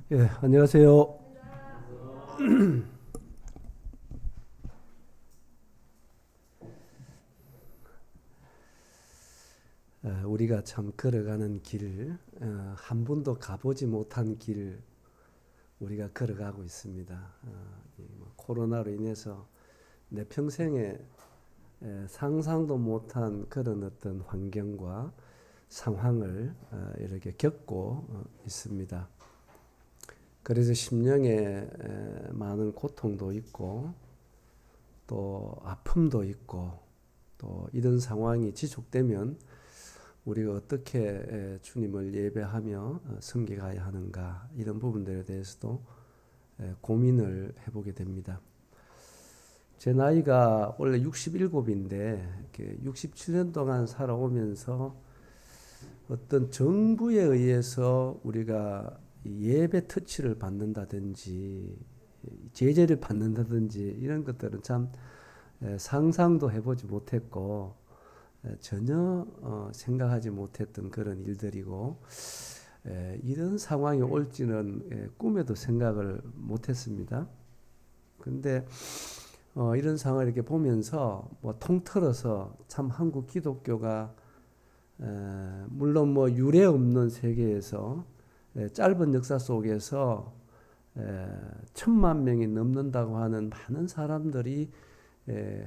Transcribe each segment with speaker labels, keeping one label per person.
Speaker 1: 예, 안녕하세요. 우리가 참 걸어가는 길, 한 번도 가보지 못한 길, 우리가 걸어가고 있습니다. 이 코로나로 인해서 내 평생에 상상도 못한 그런 어떤 환경과 상황을 이렇게 겪고 있습니다. 그래서 심령에 많은 고통도 있고, 또 아픔도 있고, 또 이런 상황이 지속되면 우리가 어떻게 주님을 예배하며 섬겨가야 하는가, 이런 부분들에 대해서도 고민을 해보게 됩니다. 제 나이가 원래 67인데 67년 동안 살아오면서 어떤 정부에 의해서 우리가 예배 터치를 받는다든지 제재를 받는다든지 이런 것들은 참 상상도 해보지 못했고, 전혀 생각하지 못했던 그런 일들이고, 이런 상황이 올지는 꿈에도 생각을 못했습니다. 근데 이런 상황을 이렇게 보면서 뭐 통틀어서 참 한국 기독교가 물론 뭐 유례 없는 세계에서 짧은 역사 속에서 1,000만 명이 넘는다고 하는 많은 사람들이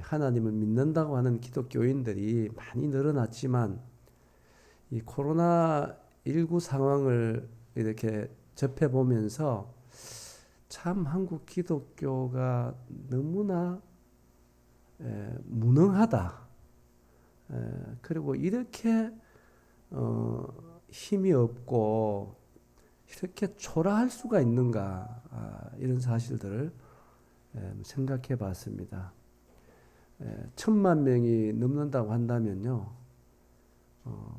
Speaker 1: 하나님을 믿는다고 하는 기독교인들이 많이 늘어났지만, 이 코로나19 상황을 이렇게 접해보면서 참 한국 기독교가 너무나 무능하다. 그리고 이렇게 힘이 없고 이렇게 초라할 수가 있는가, 이런 사실들을 생각해 봤습니다. 1,000만 명이 넘는다고 한다면요,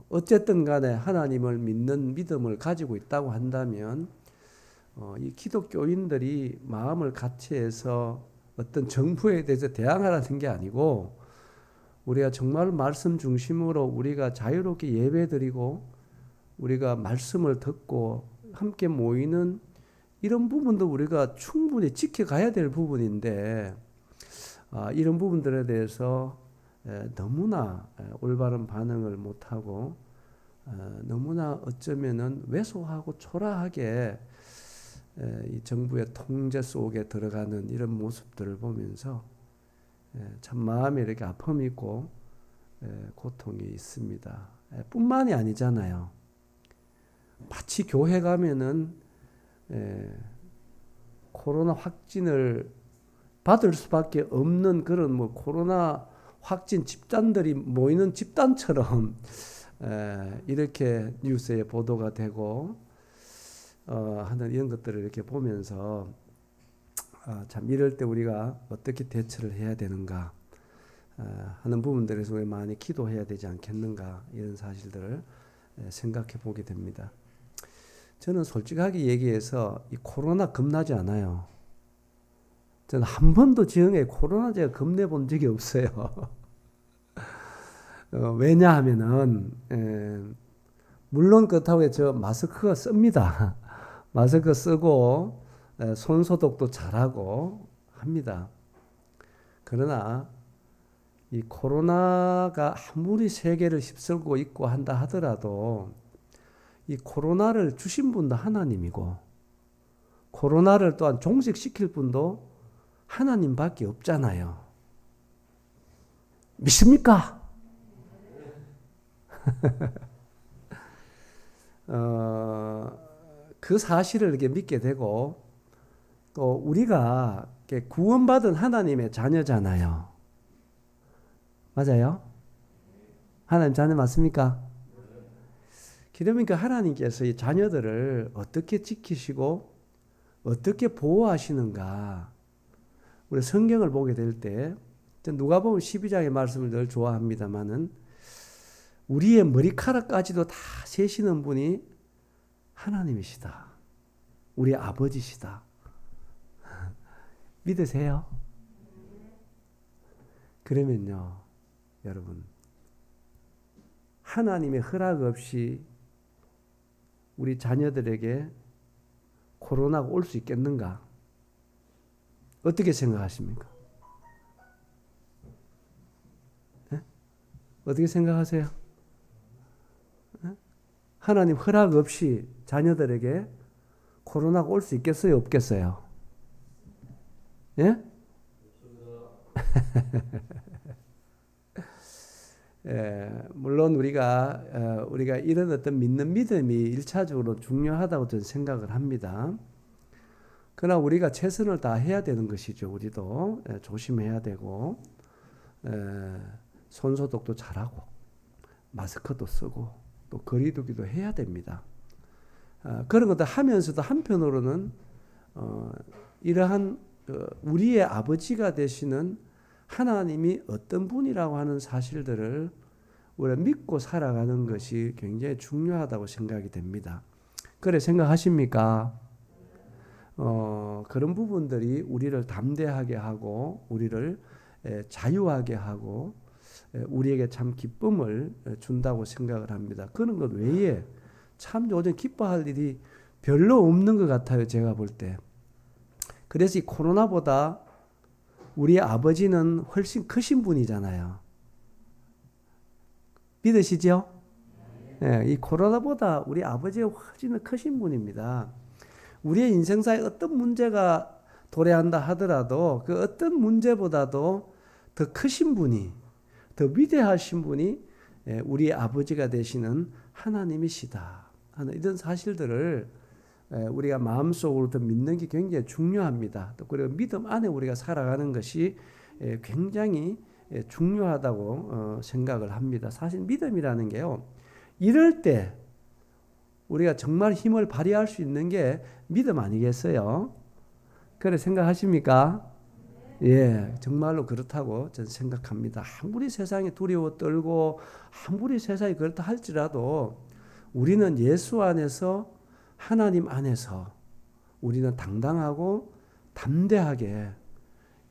Speaker 1: 어쨌든 간에 하나님을 믿는 믿음을 가지고 있다고 한다면, 이 기독교인들이 마음을 같이해서 어떤 정부에 대해서 대항하라는 게 아니고, 우리가 정말 말씀 중심으로 우리가 자유롭게 예배드리고 우리가 말씀을 듣고 함께 모이는 이런 부분도 우리가 충분히 지켜가야 될 부분인데, 이런 부분들에 대해서 너무나 올바른 반응을 못하고, 너무나 어쩌면은 왜소하고 초라하게 이 정부의 통제 속에 들어가는 이런 모습들을 보면서 참 마음에 이렇게 아픔이 있고 고통이 있습니다. 뿐만이 아니잖아요. 마치 교회 가면은 코로나 확진을 받을 수밖에 없는 그런 뭐 코로나 확진 집단들이 모이는 집단처럼 이렇게 뉴스에 보도가 되고 하는 이런 것들을 이렇게 보면서 참 이럴 때 우리가 어떻게 대처를 해야 되는가 하는 부분들에서 우리 많이 기도해야 되지 않겠는가, 이런 사실들을 생각해 보게 됩니다. 저는 솔직하게 얘기해서 이 코로나 겁나지 않아요. 저는 한 번도 지형에 코로나제가 겁내 본 적이 없어요. 왜냐하면은 물론 그렇다고 해서 마스크가 씁니다. 마스크 쓰고 손 소독도 잘하고 합니다. 그러나 이 코로나가 아무리 세계를 휩쓸고 있고 한다 하더라도, 이 코로나를 주신 분도 하나님이고 코로나를 또한 종식시킬 분도 하나님밖에 없잖아요. 믿습니까? 그 사실을 이렇게 믿게 되고, 또 우리가 구원받은 하나님의 자녀잖아요. 맞아요? 하나님 자녀 맞습니까? 그러니까 하나님께서 이 자녀들을 어떻게 지키시고 어떻게 보호하시는가, 우리 성경을 보게 될 때, 누가복음 12장의 말씀을 늘 좋아합니다마는 우리의 머리카락까지도 다 세시는 분이 하나님이시다. 우리 아버지시다. 믿으세요? 그러면요, 여러분, 하나님의 허락 없이 우리 자녀들에게 코로나가 올 수 있겠는가? 어떻게 생각하십니까? 네? 어떻게 생각하세요? 네? 하나님 허락 없이 자녀들에게 코로나가 올 수 있겠어요? 없겠어요? 예? 물론 우리가 이런 어떤 믿는 믿음이 일차적으로 중요하다고 저는 생각을 합니다. 그러나 우리가 최선을 다해야 되는 것이죠. 우리도 조심해야 되고 손소독도 잘하고 마스크도 쓰고 또 거리두기도 해야 됩니다. 그런 것도 하면서도 한편으로는 이러한 우리의 아버지가 되시는 하나님이 어떤 분이라고 하는 사실들을 우리가 믿고 살아가는 것이 굉장히 중요하다고 생각이 됩니다. 그래 생각하십니까? 그런 부분들이 우리를 담대하게 하고 우리를 자유하게 하고 우리에게 참 기쁨을 준다고 생각을 합니다. 그런 것 외에 참 요즘 기뻐할 일이 별로 없는 것 같아요. 제가 볼 때. 그래서 이 코로나보다 우리 아버지는 훨씬 크신 분이잖아요. 믿으시죠? 네, 이 코로나보다 우리 아버지가 훨씬 크신 분입니다. 우리의 인생사에 어떤 문제가 도래한다 하더라도 그 어떤 문제보다도 더 크신 분이, 더 위대하신 분이 우리 아버지가 되시는 하나님이시다 하는 이런 사실들을 우리가 마음속으로 더 믿는 게 굉장히 중요합니다. 또 그리고 믿음 안에 우리가 살아가는 것이 굉장히 중요하다고 생각을 합니다. 사실 믿음이라는 게요, 이럴 때 우리가 정말 힘을 발휘할 수 있는 게 믿음 아니겠어요? 그래 생각하십니까? 예, 정말로 그렇다고 저는 생각합니다. 아무리 세상이 두려워 떨고 아무리 세상이 그렇다 할지라도 우리는 예수 안에서 하나님 안에서 우리는 당당하고 담대하게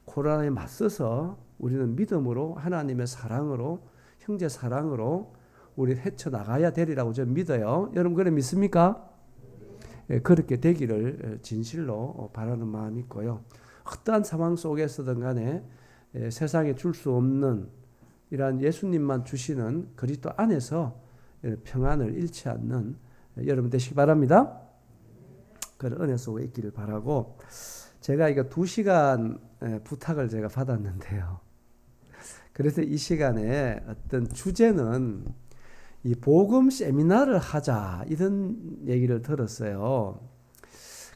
Speaker 1: 코로나에 맞서서 우리는 믿음으로 하나님의 사랑으로 형제 사랑으로 우리 헤쳐나가야 되리라고 저는 믿어요. 여러분 그래 믿습니까? 예, 그렇게 되기를 진실로 바라는 마음이 있고요. 어떠한 상황 속에서든 간에 세상에 줄 수 없는 이러한 예수님만 주시는 그리스도 안에서 평안을 잃지 않는 여러분 되시기 바랍니다. 그런 은혜 속에 있기를 바라고, 제가 이거 2시간 부탁을 제가 받았는데요. 그래서 이 시간에 어떤 주제는 이 복음 세미나를 하자 이런 얘기를 들었어요.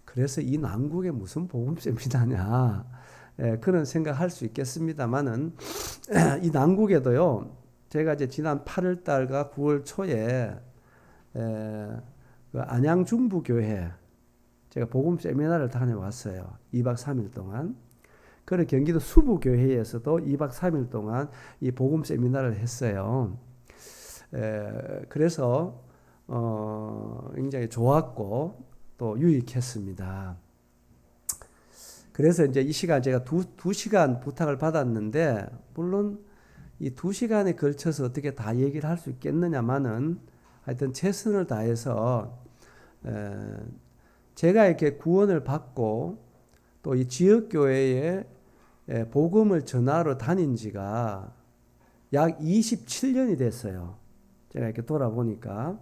Speaker 1: 그래서 이 난국에 무슨 복음 세미나냐 그런 생각할 수 있겠습니다만은 이 난국에도요, 제가 이제 지난 8월 달과 9월 초에 그 안양 중부교회 제가 복음 세미나를 다녀왔어요. 2박 3일 동안. 그리고 경기도 수부교회에서도 2박 3일 동안 이 복음 세미나를 했어요. 그래서 굉장히 좋았고 또 유익했습니다. 그래서 이제 이 시간 제가 2시간 부탁을 받았는데, 물론 이 2시간에 걸쳐서 어떻게 다 얘기를 할 수 있겠느냐마는 하여튼 최선을 다해서 제가 이렇게 구원을 받고 또 이 지역교회에 복음을 전하러 다닌 지가 약 27년이 됐어요. 제가 이렇게 돌아보니까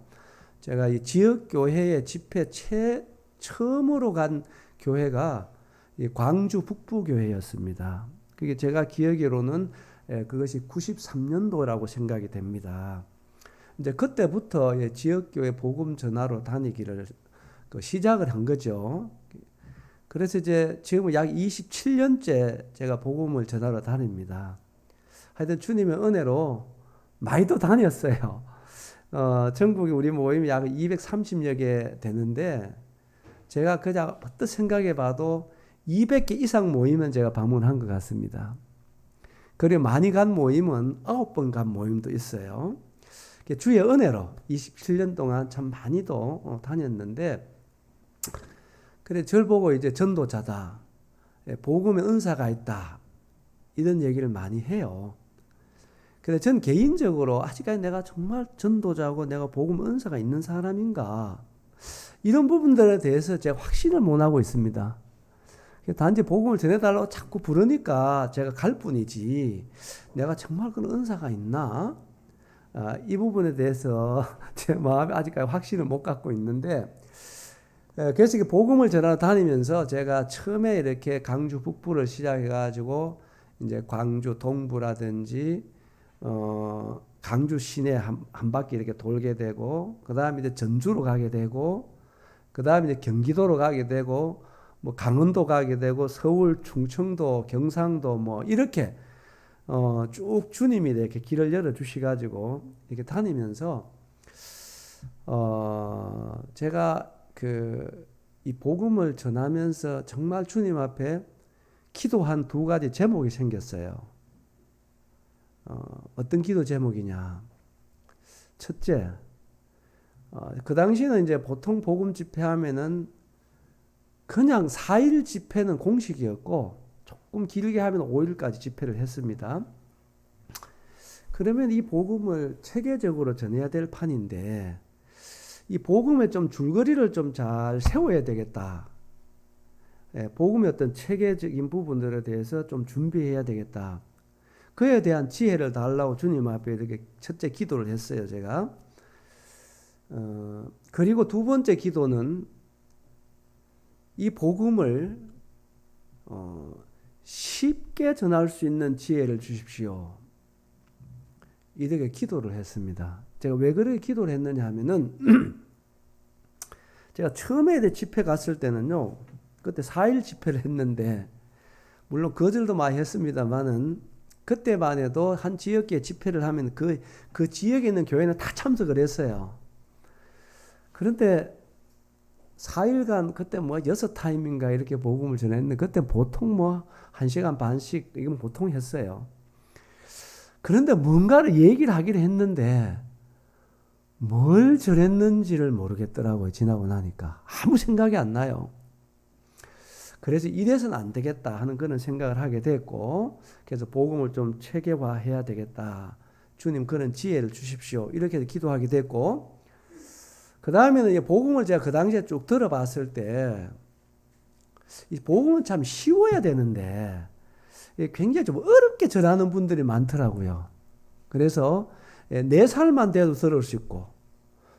Speaker 1: 제가 이 지역교회의 집회 처음으로 간 교회가 이 광주 북부교회였습니다. 그게 제가 기억으로는 그것이 93년도라고 생각이 됩니다. 이제 그때부터 지역교회 복음 전하러 다니기를 시작을 한 거죠. 그래서 이제 지금은 약 27년째 제가 복음을 전하러 다닙니다. 하여튼 주님의 은혜로 많이도 다녔어요. 전국에 우리 모임이 약 230여 개 되는데, 제가 그냥 어떤 생각해 봐도 200개 이상 모임은 제가 방문한 것 같습니다. 그리고 많이 간 모임은 9번 간 모임도 있어요. 주의 은혜로 27년 동안 참 많이도 다녔는데, 그래 저를 보고 이제 전도자다, 복음의 은사가 있다, 이런 얘기를 많이 해요. 그래서 전 개인적으로 아직까지 내가 정말 전도자고 내가 복음 은사가 있는 사람인가, 이런 부분들에 대해서 제가 확신을 못 하고 있습니다. 단지 복음을 전해달라고 자꾸 부르니까 제가 갈 뿐이지 내가 정말 그런 은사가 있나? 이 부분에 대해서 제 마음에 아직까지 확신을 못 갖고 있는데, 그래서 이게 복음을 전하러 다니면서 제가 처음에 이렇게 강주 북부를 시작해가지고 이제 광주 동부라든지 강주 시내 한 바퀴 이렇게 돌게 되고, 그 다음에 이제 전주로 가게 되고, 그 다음에 이제 경기도로 가게 되고, 뭐 강원도 가게 되고, 서울, 충청도, 경상도 뭐 이렇게 쭉 주님이 이렇게 길을 열어 주시가지고 이렇게 다니면서 제가 이 복음을 전하면서 정말 주님 앞에 기도한 두 가지 제목이 생겼어요. 어떤 기도 제목이냐? 첫째, 그 당시는 이제 보통 복음 집회하면은 그냥 4일 집회는 공식이었고, 조금 길게 하면 5일까지 집회를 했습니다. 그러면 이 복음을 체계적으로 전해야 될 판인데, 이 복음의 좀 줄거리를 좀 잘 세워야 되겠다. 복음의 어떤 체계적인 부분들에 대해서 좀 준비해야 되겠다. 그에 대한 지혜를 달라고 주님 앞에 이렇게 첫째 기도를 했어요, 제가. 그리고 두 번째 기도는 이 복음을 쉽게 전할 수 있는 지혜를 주십시오. 이렇게 기도를 했습니다. 제가 왜 그렇게 기도를 했느냐 하면은 제가 처음에 집회 갔을 때는요, 그때 4일 집회를 했는데, 물론 거절도 많이 했습니다만은 그때만 해도 한 지역에 집회를 하면 그 지역에 있는 교회는 다 참석을 했어요. 그런데 4일간 그때 뭐 6타임인가 이렇게 복음을 전했는데, 그때 보통 뭐 1시간 반씩 이건 보통 했어요. 그런데 뭔가를 얘기를 하기를 했는데 뭘 전했는지를 모르겠더라고요. 지나고 나니까 아무 생각이 안 나요. 그래서 이래서는 안 되겠다 하는 그런 생각을 하게 됐고, 그래서 복음을 좀 체계화해야 되겠다. 주님 그런 지혜를 주십시오. 이렇게 기도하게 됐고, 그 다음에는 이 복음을 제가 그 당시에 쭉 들어봤을 때, 이 복음은 참 쉬워야 되는데 굉장히 좀 어렵게 전하는 분들이 많더라고요. 그래서 4살만 돼도 들을 수 있고,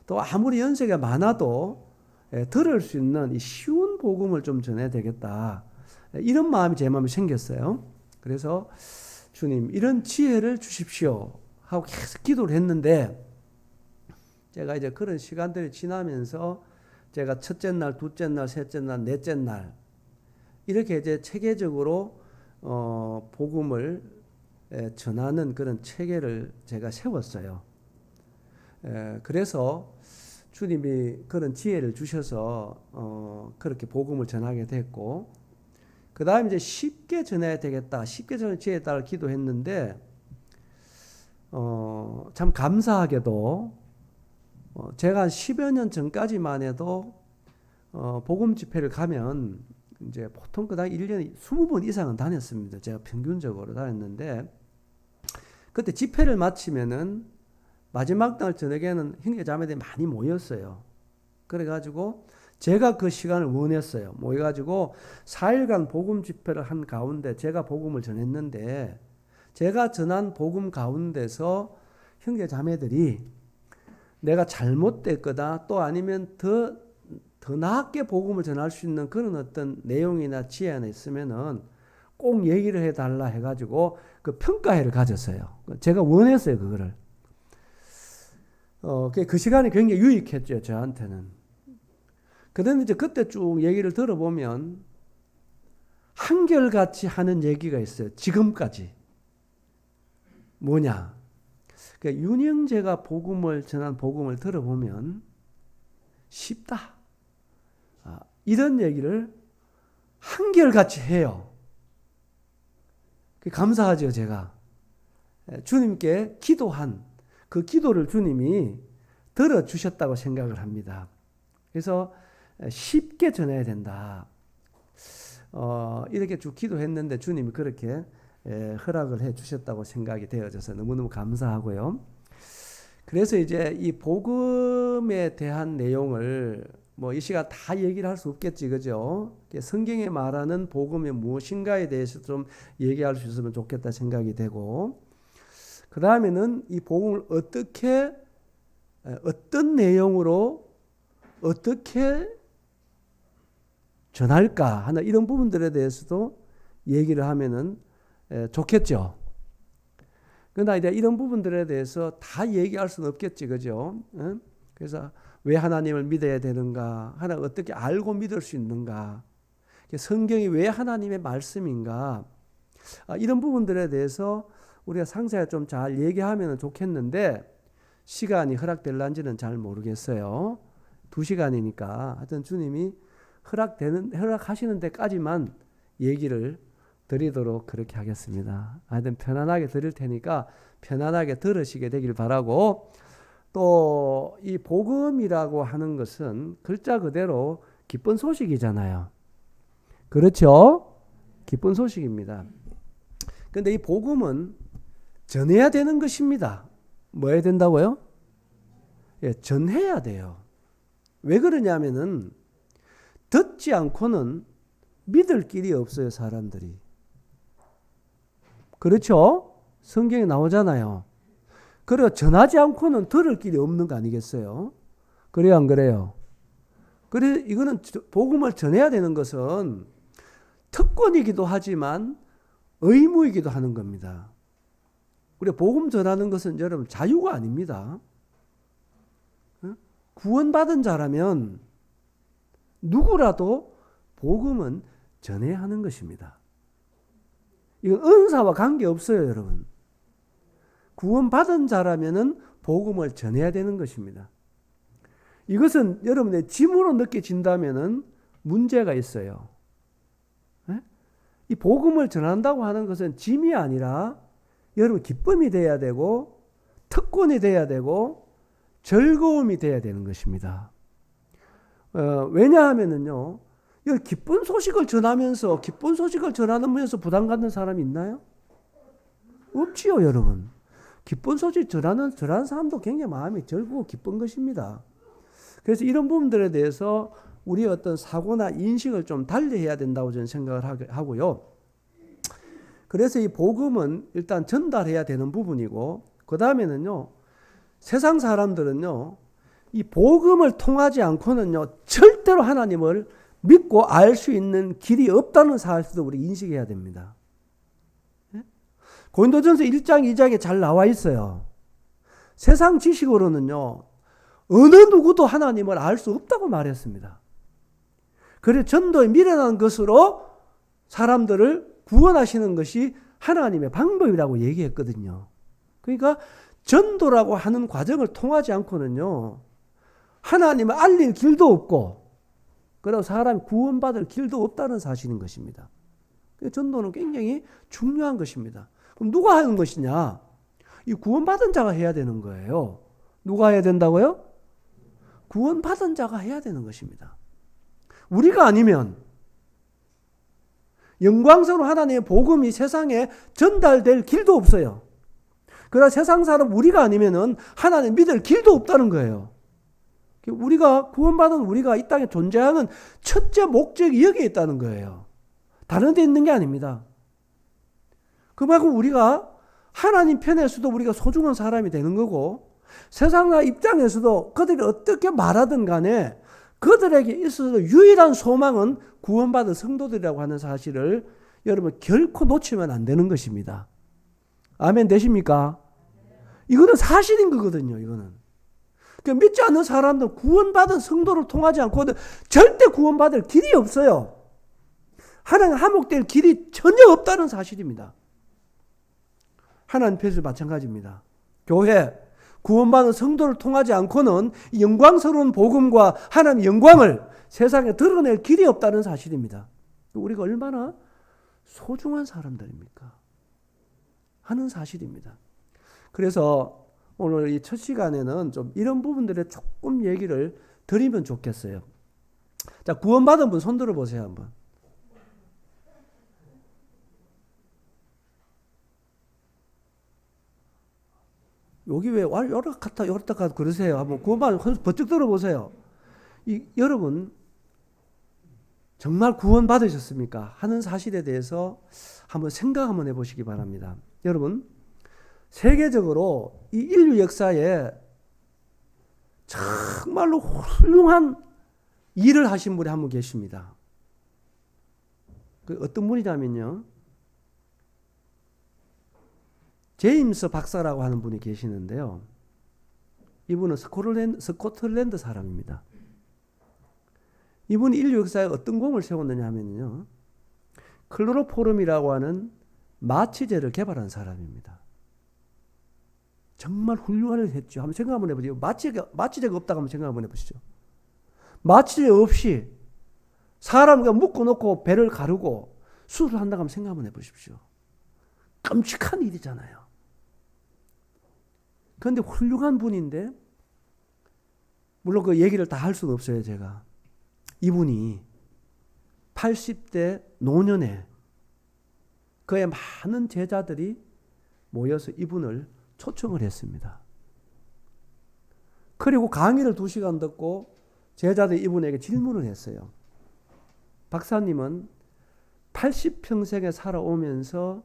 Speaker 1: 또 아무리 연세가 많아도 들을 수 있는 이 쉬운 복음을 좀 전해야 되겠다. 이런 마음이 제 마음에 생겼어요. 그래서 주님 이런 지혜를 주십시오 하고 계속 기도를 했는데, 제가 이제 그런 시간들이 지나면서 제가 첫째 날, 둘째 날, 셋째 날, 넷째 날 이렇게 이제 체계적으로 복음을 전하는 그런 체계를 제가 세웠어요. 그래서 주님이 그런 지혜를 주셔서 그렇게 복음을 전하게 됐고, 그 다음에 이제 쉽게 전해야 되겠다. 쉽게 전할 지혜에 따라 기도했는데, 참 감사하게도 제가 한 10여 년 전까지만 해도 복음 집회를 가면 이제 보통 그당 1년에 20번 이상은 다녔습니다. 제가 평균적으로 다녔는데, 그때 집회를 마치면은 마지막 날 저녁에는 형제 자매들이 많이 모였어요. 그래가지고 제가 그 시간을 원했어요. 모여가지고 4일간 복음 집회를 한 가운데 제가 복음을 전했는데, 제가 전한 복음 가운데서 형제 자매들이 내가 잘못됐거나 또 아니면 더 나게 복음을 전할 수 있는 그런 어떤 내용이나 지혜가 있으면은 꼭 얘기를 해달라 해가지고 그 평가회를 가졌어요. 제가 원했어요, 그거를. 그 시간이 굉장히 유익했죠, 저한테는. 그런데 이제 그때 쭉 얘기를 들어보면 한결같이 하는 얘기가 있어요. 지금까지. 뭐냐? 그러니까 윤영재가 복음을 전한 복음을 들어보면 쉽다. 이런 얘기를 한결같이 해요. 감사하죠, 제가. 주님께 기도한 그 기도를 주님이 들어주셨다고 생각을 합니다. 그래서 쉽게 전해야 된다. 이렇게 쭉 기도했는데 주님이 그렇게 허락을 해 주셨다고 생각이 되어져서 너무너무 감사하고요. 그래서 이제 이 복음에 대한 내용을 뭐 이 시간 다 얘기를 할 수 없겠지, 그죠? 성경에 말하는 복음이 무엇인가에 대해서 좀 얘기할 수 있으면 좋겠다 생각이 되고, 그 다음에는 이 복음을 어떻게, 어떤 내용으로 어떻게 전할까 하는 이런 부분들에 대해서도 얘기를 하면은 좋겠죠. 그러나 이제 이런 부분들에 대해서 다 얘기할 수는 없겠지, 그죠? 그래서 왜 하나님을 믿어야 되는가? 하나님 어떻게 알고 믿을 수 있는가? 성경이 왜 하나님의 말씀인가? 이런 부분들에 대해서 우리가 상세하게 좀 잘 얘기하면 좋겠는데 시간이 허락될런지는 잘 모르겠어요. 2시간이니까 하여튼 주님이 허락하시는 데까지만 얘기를 드리도록 그렇게 하겠습니다. 하여튼 편안하게 드릴 테니까 편안하게 들으시게 되길 바라고, 또 이 복음이라고 하는 것은 글자 그대로 기쁜 소식이잖아요. 그렇죠? 기쁜 소식입니다. 그런데 이 복음은 전해야 되는 것입니다. 뭐 해야 된다고요? 예, 전해야 돼요. 왜 그러냐면은 듣지 않고는 믿을 길이 없어요, 사람들이. 그렇죠? 성경에 나오잖아요. 그래요. 전하지 않고는 들을 길이 없는 거 아니겠어요? 그래요, 안 그래요? 그래, 이거는 복음을 전해야 되는 것은 특권이기도 하지만 의무이기도 하는 겁니다. 우리 복음 전하는 것은 여러분 자유가 아닙니다. 구원받은 자라면 누구라도 복음은 전해야 하는 것입니다. 이건 은사와 관계없어요, 여러분. 구원받은 자라면은 복음을 전해야 되는 것입니다. 이것은 여러분의 짐으로 느껴진다면은 문제가 있어요. 이 복음을 전한다고 하는 것은 짐이 아니라 여러분 기쁨이 돼야 되고 특권이 돼야 되고 즐거움이 돼야 되는 것입니다. 왜냐하면은요, 기쁜 소식을 전하면서 기쁜 소식을 전하면서 부담 갖는 사람이 있나요? 없지요, 여러분. 기쁜 소식 전하는 사람도 굉장히 마음이 즐거워 기쁜 것입니다. 그래서 이런 부분들에 대해서 우리의 어떤 사고나 인식을 좀 달리해야 된다고 저는 생각을 하고요. 그래서 이 복음은 일단 전달해야 되는 부분이고, 그 다음에는요, 세상 사람들은요, 이 복음을 통하지 않고는요, 절대로 하나님을 믿고 알 수 있는 길이 없다는 사실도 우리 인식해야 됩니다. 고린도전서 1장 2장에 잘 나와 있어요. 세상 지식으로는요, 어느 누구도 하나님을 알 수 없다고 말했습니다. 그래서 전도에 미련한 것으로 사람들을 구원하시는 것이 하나님의 방법이라고 얘기했거든요. 그러니까 전도라고 하는 과정을 통하지 않고는요, 하나님을 알릴 길도 없고, 그리고 사람이 구원받을 길도 없다는 사실인 것입니다. 전도는 굉장히 중요한 것입니다. 그럼 누가 하는 것이냐? 이 구원받은 자가 해야 되는 거예요. 누가 해야 된다고요? 구원받은 자가 해야 되는 것입니다. 우리가 아니면 영광스러운 하나님의 복음이 세상에 전달될 길도 없어요. 그러나 세상 사람 우리가 아니면은 하나님 믿을 길도 없다는 거예요. 우리가 구원받은 우리가 이 땅에 존재하는 첫째 목적이 여기에 있다는 거예요. 다른 데 있는 게 아닙니다. 그만큼 우리가 하나님 편에서도 우리가 소중한 사람이 되는 거고, 세상 입장에서도 그들이 어떻게 말하든 간에 그들에게 있어서 유일한 소망은 구원받은 성도들이라고 하는 사실을 여러분 결코 놓치면 안 되는 것입니다. 아멘 되십니까? 이거는 사실인 거거든요. 이거는. 그러니까 믿지 않는 사람들 구원받은 성도를 통하지 않고는 절대 구원받을 길이 없어요. 하나님 화목될 길이 전혀 없다는 사실입니다. 하나님 편에서 마찬가지입니다. 교회 구원받은 성도를 통하지 않고는 영광스러운 복음과 하나님의 영광을 세상에 드러낼 길이 없다는 사실입니다. 우리가 얼마나 소중한 사람들입니까? 하는 사실입니다. 그래서 오늘 이 첫 시간에는 좀 이런 부분들에 조금 얘기를 드리면 좋겠어요. 자, 구원받은 분 손 들어보세요, 한번. 여기 왜 요렇다 그러세요? 한번 구원받은 손 번쩍 들어보세요. 여러분 정말 구원 받으셨습니까? 하는 사실에 대해서 한번 생각 한번 해보시기 바랍니다. 여러분 세계적으로 이 인류 역사에 정말로 훌륭한 일을 하신 분이 한 분 계십니다. 그 어떤 분이냐면요, 제임스 박사라고 하는 분이 계시는데요. 이분은 스코틀랜드 사람입니다. 이분이 인류 역사에 어떤 공을 세웠느냐 하면요, 클로로포름이라고 하는 마취제를 개발한 사람입니다. 정말 훌륭한 일을 했죠. 한번 생각 한번 해보세요. 마취제가 없다고 한번 생각 한번 해보시죠. 마취제 없이 사람과 묶어놓고 배를 가르고 수술을 한다고 한번 생각 한번 해보십시오. 끔찍한 일이잖아요. 그런데 훌륭한 분인데, 물론 그 얘기를 다 할 수는 없어요, 제가. 이분이 80대 노년에 그의 많은 제자들이 모여서 이분을 초청을 했습니다. 그리고 강의를 2시간 듣고 제자들이 이분에게 질문을 했어요. 박사님은 80평생에 살아오면서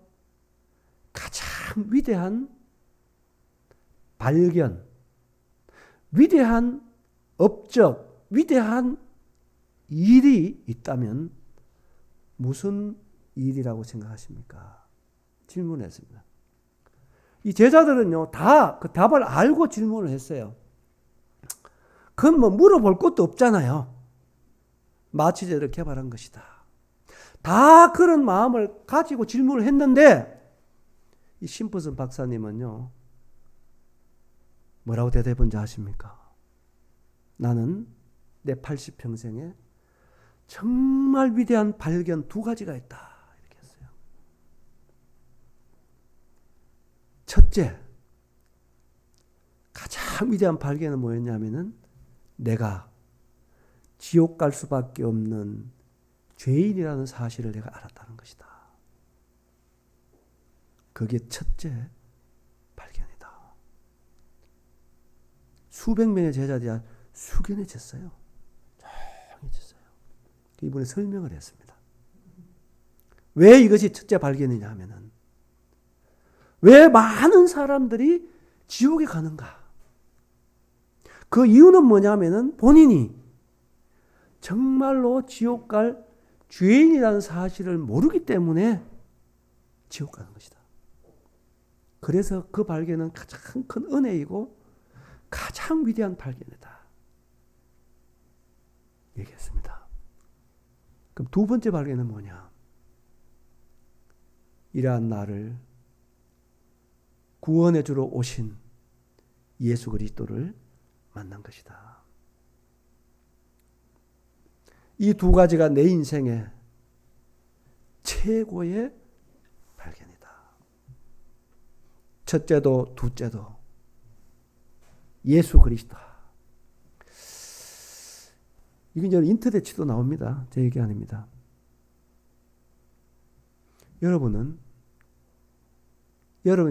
Speaker 1: 가장 위대한 발견, 위대한 업적, 위대한 일이 있다면 무슨 일이라고 생각하십니까? 질문했습니다. 이 제자들은요, 다 그 답을 알고 질문을 했어요. 그건 뭐 물어볼 것도 없잖아요. 마취제를 개발한 것이다. 다 그런 마음을 가지고 질문을 했는데, 이 심퍼슨 박사님은요, 뭐라고 대답했는지 아십니까? 나는 내 80평생에 정말 위대한 발견 2가지가 있다. 이렇게 했어요. 첫째, 가장 위대한 발견은 뭐였냐면은 내가 지옥 갈 수밖에 없는 죄인이라는 사실을 내가 알았다는 것이다. 그게 첫째 발견이다. 수백 명의 제자들이 숙연해졌어요. 조용해졌어요. 이분이 설명을 했습니다. 왜 이것이 첫째 발견이냐 하면은, 왜 많은 사람들이 지옥에 가는가? 그 이유는 뭐냐면은 본인이 정말로 지옥 갈 죄인이라는 사실을 모르기 때문에 지옥 가는 것이다. 그래서 그 발견은 가장 큰 은혜이고 가장 위대한 발견이다. 얘기했습니다. 그럼 2번째 발견은 뭐냐? 이러한 나를 구원해 주러 오신 예수 그리스도를 만난 것이다. 이 2가지가 내 인생의 최고의 발견이다. 첫째도 둘째도 예수 그리스도. 이건 이제 인터넷 치도 나옵니다. 제 얘기 아닙니다. 여러분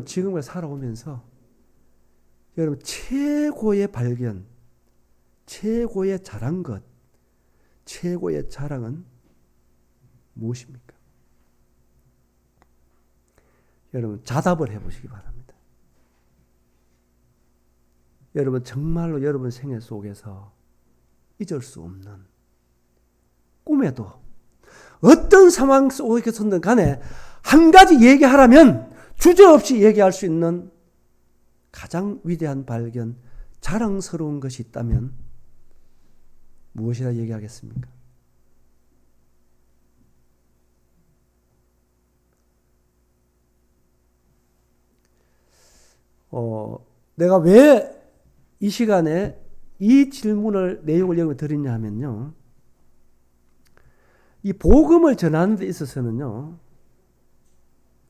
Speaker 1: 지금을 살아오면서 여러분 최고의 발견, 최고의 잘한 것, 최고의 자랑은 무엇입니까? 여러분 자답을 해보시기 바랍니다. 여러분 정말로 여러분 생애 속에서 잊을 수 없는, 꿈에도 어떤 상황 속에서든 간에 한 가지 얘기하라면 주저없이 얘기할 수 있는 가장 위대한 발견, 자랑스러운 것이 있다면 무엇이라 얘기하겠습니까? 내가 왜 이 시간에 이 질문을 내용을 여기 드리냐 하면요, 이 복음을 전하는 데 있어서는요,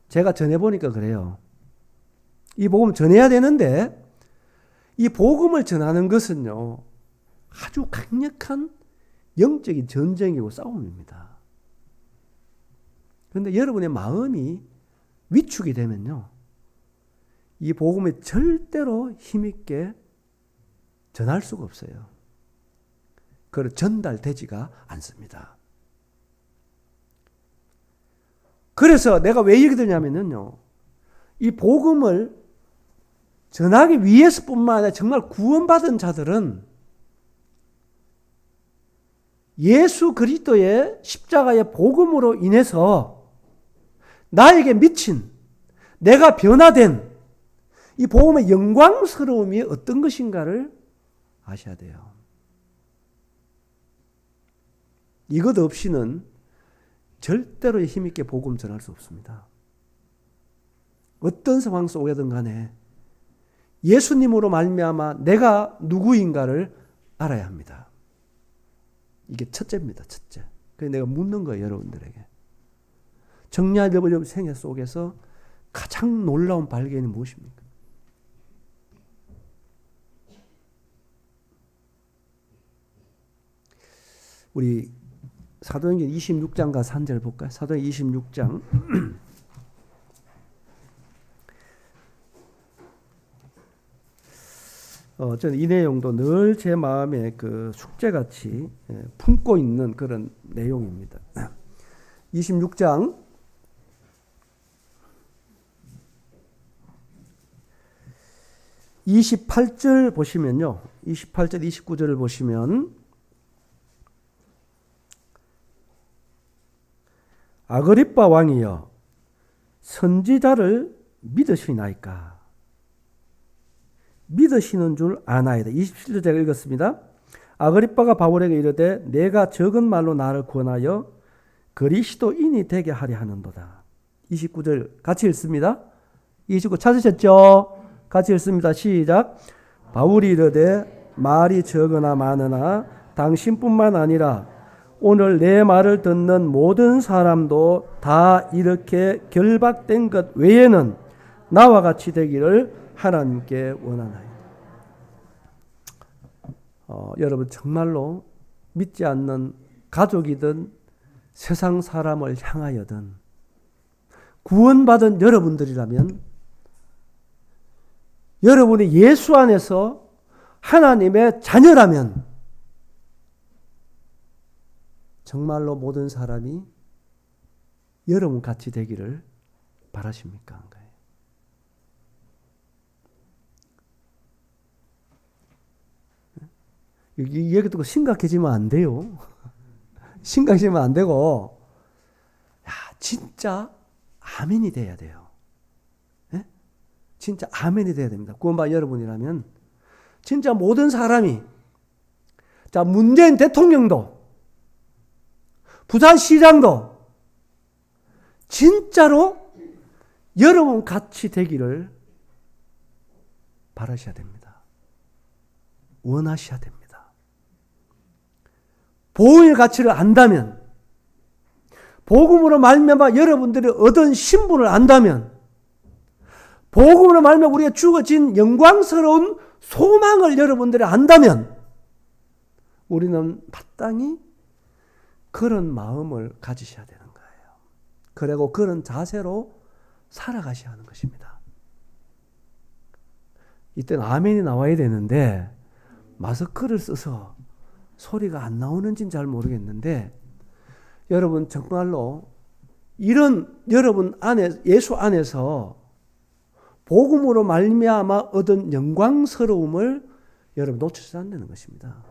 Speaker 1: 제가 전해보니까 그래요. 이 복음을 전해야 되는데 이 복음을 전하는 것은요, 아주 강력한 영적인 전쟁이고 싸움입니다. 그런데 여러분의 마음이 위축이 되면요, 이 복음을 절대로 힘있게 전할 수가 없어요. 전달되지가 않습니다. 그래서 내가 왜 얘기 드냐면요, 이 복음을 전하기 위해서뿐만 아니라 정말 구원받은 자들은 예수 그리스도의 십자가의 복음으로 인해서 나에게 미친, 내가 변화된 이 복음의 영광스러움이 어떤 것인가를 아셔야 돼요. 이것 없이는 절대로 힘있게 복음 전할 수 없습니다. 어떤 상황 속에든 간에 예수님으로 말미암아 내가 누구인가를 알아야 합니다. 이게 첫째입니다. 첫째. 그래서 내가 묻는 거예요. 여러분들에게. 정리할 여러분 생애 속에서 가장 놀라운 발견이 무엇입니까? 우리 사도행전 26장 가서 한 절 볼까요? 사도행전 26장 저는 이 내용도 늘 제 마음에 그 숙제같이 품고 있는 그런 내용입니다. 26장 28절 보시면요. 28절 29절을 보시면 아그리빠 왕이여 선지자를 믿으시나이까? 믿으시는 줄 아나이다. 27절 제가 읽었습니다. 아그리빠가 바울에게 이르되 내가 적은 말로 나를 구원하여 그리스도인이 되게 하려 하는도다. 29절 같이 읽습니다. 29 찾으셨죠? 같이 읽습니다. 시작. 바울이 이르되 말이 적으나 많으나 당신뿐만 아니라 오늘 내 말을 듣는 모든 사람도 다 이렇게 결박된 것 외에는 나와 같이 되기를 하나님께 원하나이다. 여러분 정말로 믿지 않는 가족이든 세상 사람을 향하여든 구원받은 여러분들이라면 여러분이 예수 안에서 하나님의 자녀라면 정말로 모든 사람이 여러분 같이 되기를 바라십니까? 이 얘기 듣고 심각해지면 안 돼요. 심각해지면 안 되고, 야, 진짜 아멘이 돼야 돼요. 네? 진짜 아멘이 돼야 됩니다. 구원받은 여러분이라면 진짜 모든 사람이, 자, 문재인 대통령도 부산시장도 진짜로 여러분 같이 되기를 바라셔야 됩니다. 원하셔야 됩니다. 복음의 가치를 안다면, 복음으로 말미암아 여러분들이 얻은 신분을 안다면, 복음으로 말미암아 우리가 주어진 영광스러운 소망을 여러분들이 안다면 우리는 마땅히 그런 마음을 가지셔야 되는 거예요. 그리고 그런 자세로 살아가셔야 하는 것입니다. 이때는 아멘이 나와야 되는데 마스크를 써서 소리가 안 나오는지는 잘 모르겠는데 여러분 정말로 이런 여러분 안에 예수 안에서 복음으로 말미암아 얻은 영광스러움을 여러분 놓치지 않는 것입니다.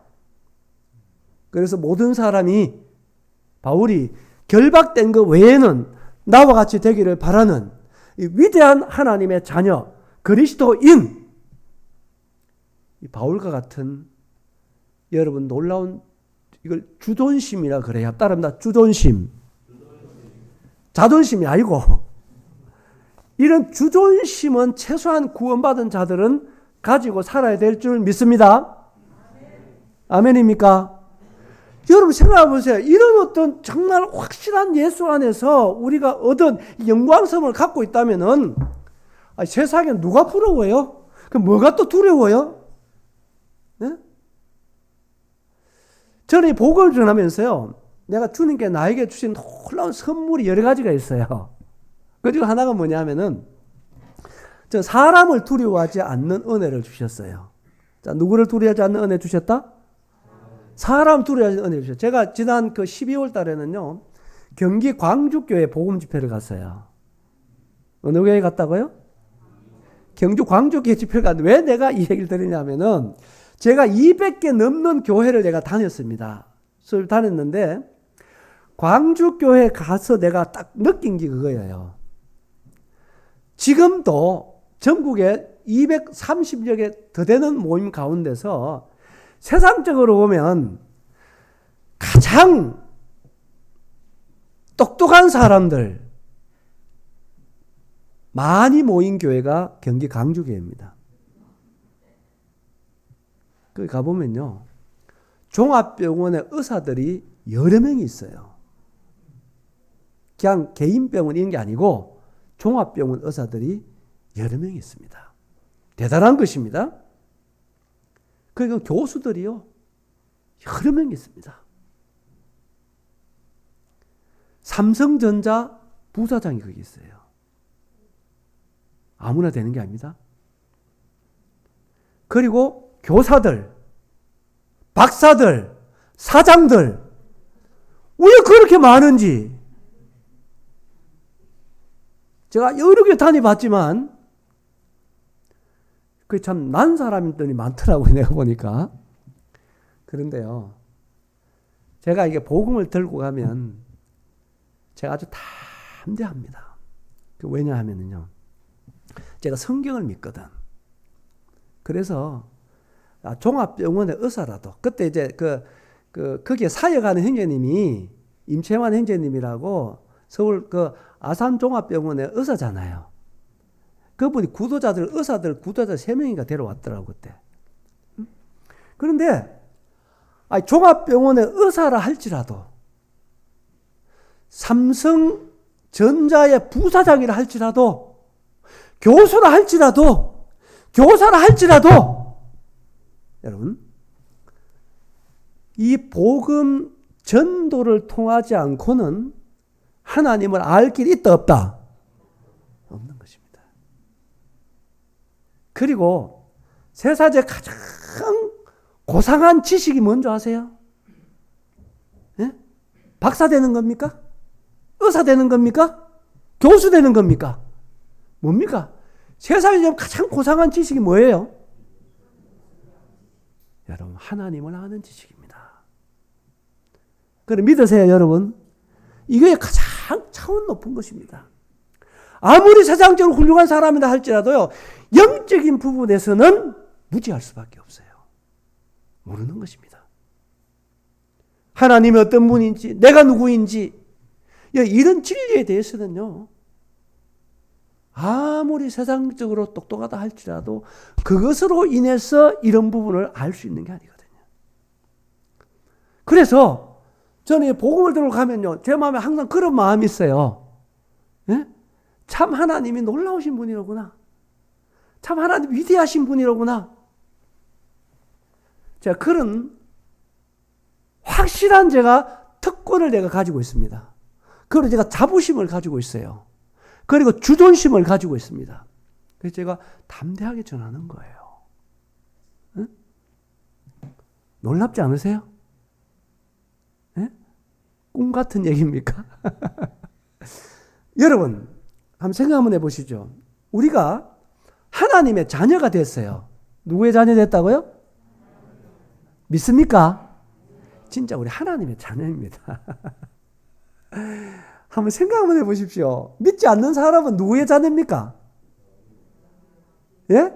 Speaker 1: 그래서 모든 사람이 바울이 결박된 것 외에는 나와 같이 되기를 바라는 이 위대한 하나님의 자녀 그리스도인 이 바울과 같은 여러분 놀라운 이걸 주존심이라 그래야 따릅니다. 주존심. 자존심이 아니고 이런 주존심은 최소한 구원받은 자들은 가지고 살아야 될 줄 믿습니다. 아멘입니까? 여러분 생각해 보세요. 이런 어떤 정말 확실한 예수 안에서 우리가 얻은 영광성을 갖고 있다면은 세상에 누가 부러워요? 그럼 뭐가 또 두려워요? 네? 저는 이 복음을 전하면서요. 내가 주님께 나에게 주신 놀라운 선물이 여러 가지가 있어요. 그 중 하나가 뭐냐면은 저 사람을 두려워하지 않는 은혜를 주셨어요. 자, 누구를 두려워하지 않는 은혜 주셨다? 사람 둘이 은혜 주셔. 제가 지난 그 12월 달에는요, 경기 광주교회 복음 집회를 갔어요. 어느 교회 갔다고요? 경주 광주교회 집회를 갔는데 왜 내가 이 얘기를 드리냐면은 제가 200개 넘는 교회를 내가 다녔습니다. 수업 다녔는데 광주교회 가서 내가 딱 느낀 게 그거예요. 지금도 전국에 230여 개 더 되는 모임 가운데서 세상적으로 보면 가장 똑똑한 사람들 많이 모인 교회가 경기 광주교회입니다. 거기 가보면요, 종합병원의 의사들이 여러 명이 있어요. 그냥 개인 병원 이런 게 아니고 종합병원 의사들이 여러 명이 있습니다. 대단한 것입니다. 그리고 교수들이요, 여러 명이 있습니다. 삼성전자 부사장이 거기 있어요. 아무나 되는 게 아닙니다. 그리고 교사들, 박사들, 사장들, 왜 그렇게 많은지 제가 여러 개 다녀봤지만 그게 참 난 사람들이 많더라고요, 내가 보니까. 그런데요, 제가 이게 복음을 들고 가면 제가 아주 담대합니다. 왜냐하면요, 제가 성경을 믿거든. 그래서 종합병원의 의사라도 그때 이제 거기에 사역하는 형제님이 임채환 형제님이라고 서울 그 아산종합병원의 의사잖아요. 그분이 의사들 구도자 3명인가 데려왔더라고 그때. 그런데 종합병원의 의사라 할지라도 삼성전자의 부사장이라 할지라도 교수라 할지라도 교사라 할지라도 여러분, 이 복음 전도를 통하지 않고는 하나님을 알 길이 있다 없다? 없는 것입니다. 그리고 세상에 가장 고상한 지식이 뭔지 아세요? 예? 박사 되는 겁니까? 의사 되는 겁니까? 교수 되는 겁니까? 뭡니까? 세상에 가장 고상한 지식이 뭐예요? 여러분, 하나님을 아는 지식입니다. 그럼 믿으세요, 여러분. 이게 가장 차원 높은 것입니다. 아무리 세상적으로 훌륭한 사람이다 할지라도요, 영적인 부분에서는 무지할 수밖에 없어요. 모르는 것입니다. 하나님이 어떤 분인지, 내가 누구인지, 이런 진리에 대해서는요, 아무리 세상적으로 똑똑하다 할지라도 그것으로 인해서 이런 부분을 알 수 있는 게 아니거든요. 그래서 저는 복음을 들고 가면요, 제 마음에 항상 그런 마음이 있어요. 예? 참 하나님이 놀라우신 분이로구나. 참 하나님 위대하신 분이로구나. 제가 그런 확실한 제가 특권을 내가 가지고 있습니다. 그리고 제가 자부심을 가지고 있어요. 그리고 주존심을 가지고 있습니다. 그래서 제가 담대하게 전하는 거예요. 응? 놀랍지 않으세요? 네? 꿈 같은 얘기입니까? 여러분, 한번 생각 한번 해보시죠. 우리가 하나님의 자녀가 됐어요. 누구의 자녀 됐다고요? 믿습니까? 진짜 우리 하나님의 자녀입니다. 한번 생각 한번 해보십시오. 믿지 않는 사람은 누구의 자녀입니까? 예?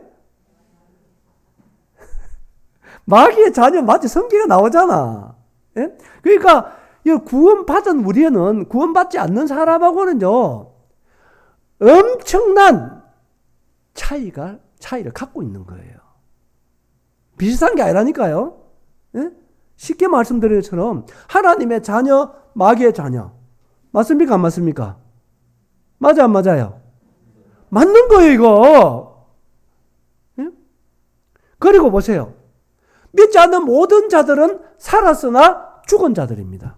Speaker 1: 마귀의 자녀 맞지? 성경에 나오잖아. 예? 그러니까 구원받은 우리는 구원받지 않는 사람하고는요, 엄청난 차이를 갖고 있는 거예요. 비슷한 게 아니라니까요. 예? 쉽게 말씀드린 것처럼 하나님의 자녀, 마귀의 자녀. 맞습니까? 안 맞습니까? 맞아, 안 맞아요? 맞는 거예요, 이거. 예? 그리고 보세요. 믿지 않는 모든 자들은 살았으나 죽은 자들입니다.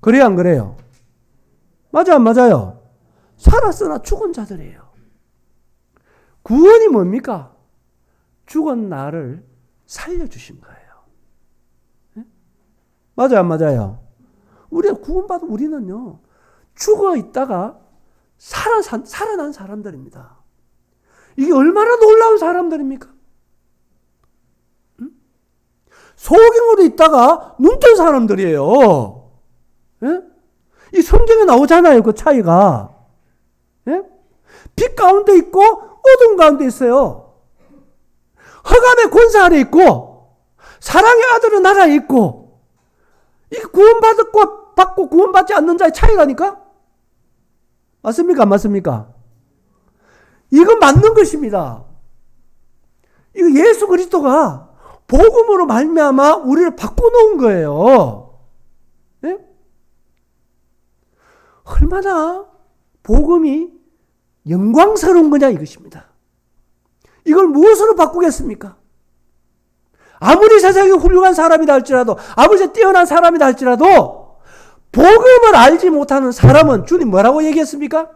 Speaker 1: 그래요, 안 그래요? 맞아, 안 맞아요? 살았으나 죽은 자들이에요. 구원이 뭡니까? 죽은 나를 살려주신 거예요. 맞아요, 안 맞아요? 우리가 구원받은 우리는요, 죽어 있다가 살아난 사람들입니다. 이게 얼마나 놀라운 사람들입니까? 응? 소경으로 있다가 눈 뜬 사람들이에요. 예? 이 성경에 나오잖아요, 그 차이가. 예? 빛 가운데 있고 어둠 가운데 있어요. 흑암의 권세 아래 있고 사랑의 아들은 나라에 있고, 이게 받고 구원받지 않는 자의 차이라니까? 맞습니까? 안 맞습니까? 이건 맞는 것입니다. 이거 예수 그리스도가 복음으로 말미암아 우리를 바꿔놓은 거예요. 네? 얼마나 복음이 영광스러운 거냐 이것입니다. 이걸 무엇으로 바꾸겠습니까? 아무리 세상에 훌륭한 사람이다 할지라도, 아무리 뛰어난 사람이다 할지라도 복음을 알지 못하는 사람은 주님 뭐라고 얘기했습니까?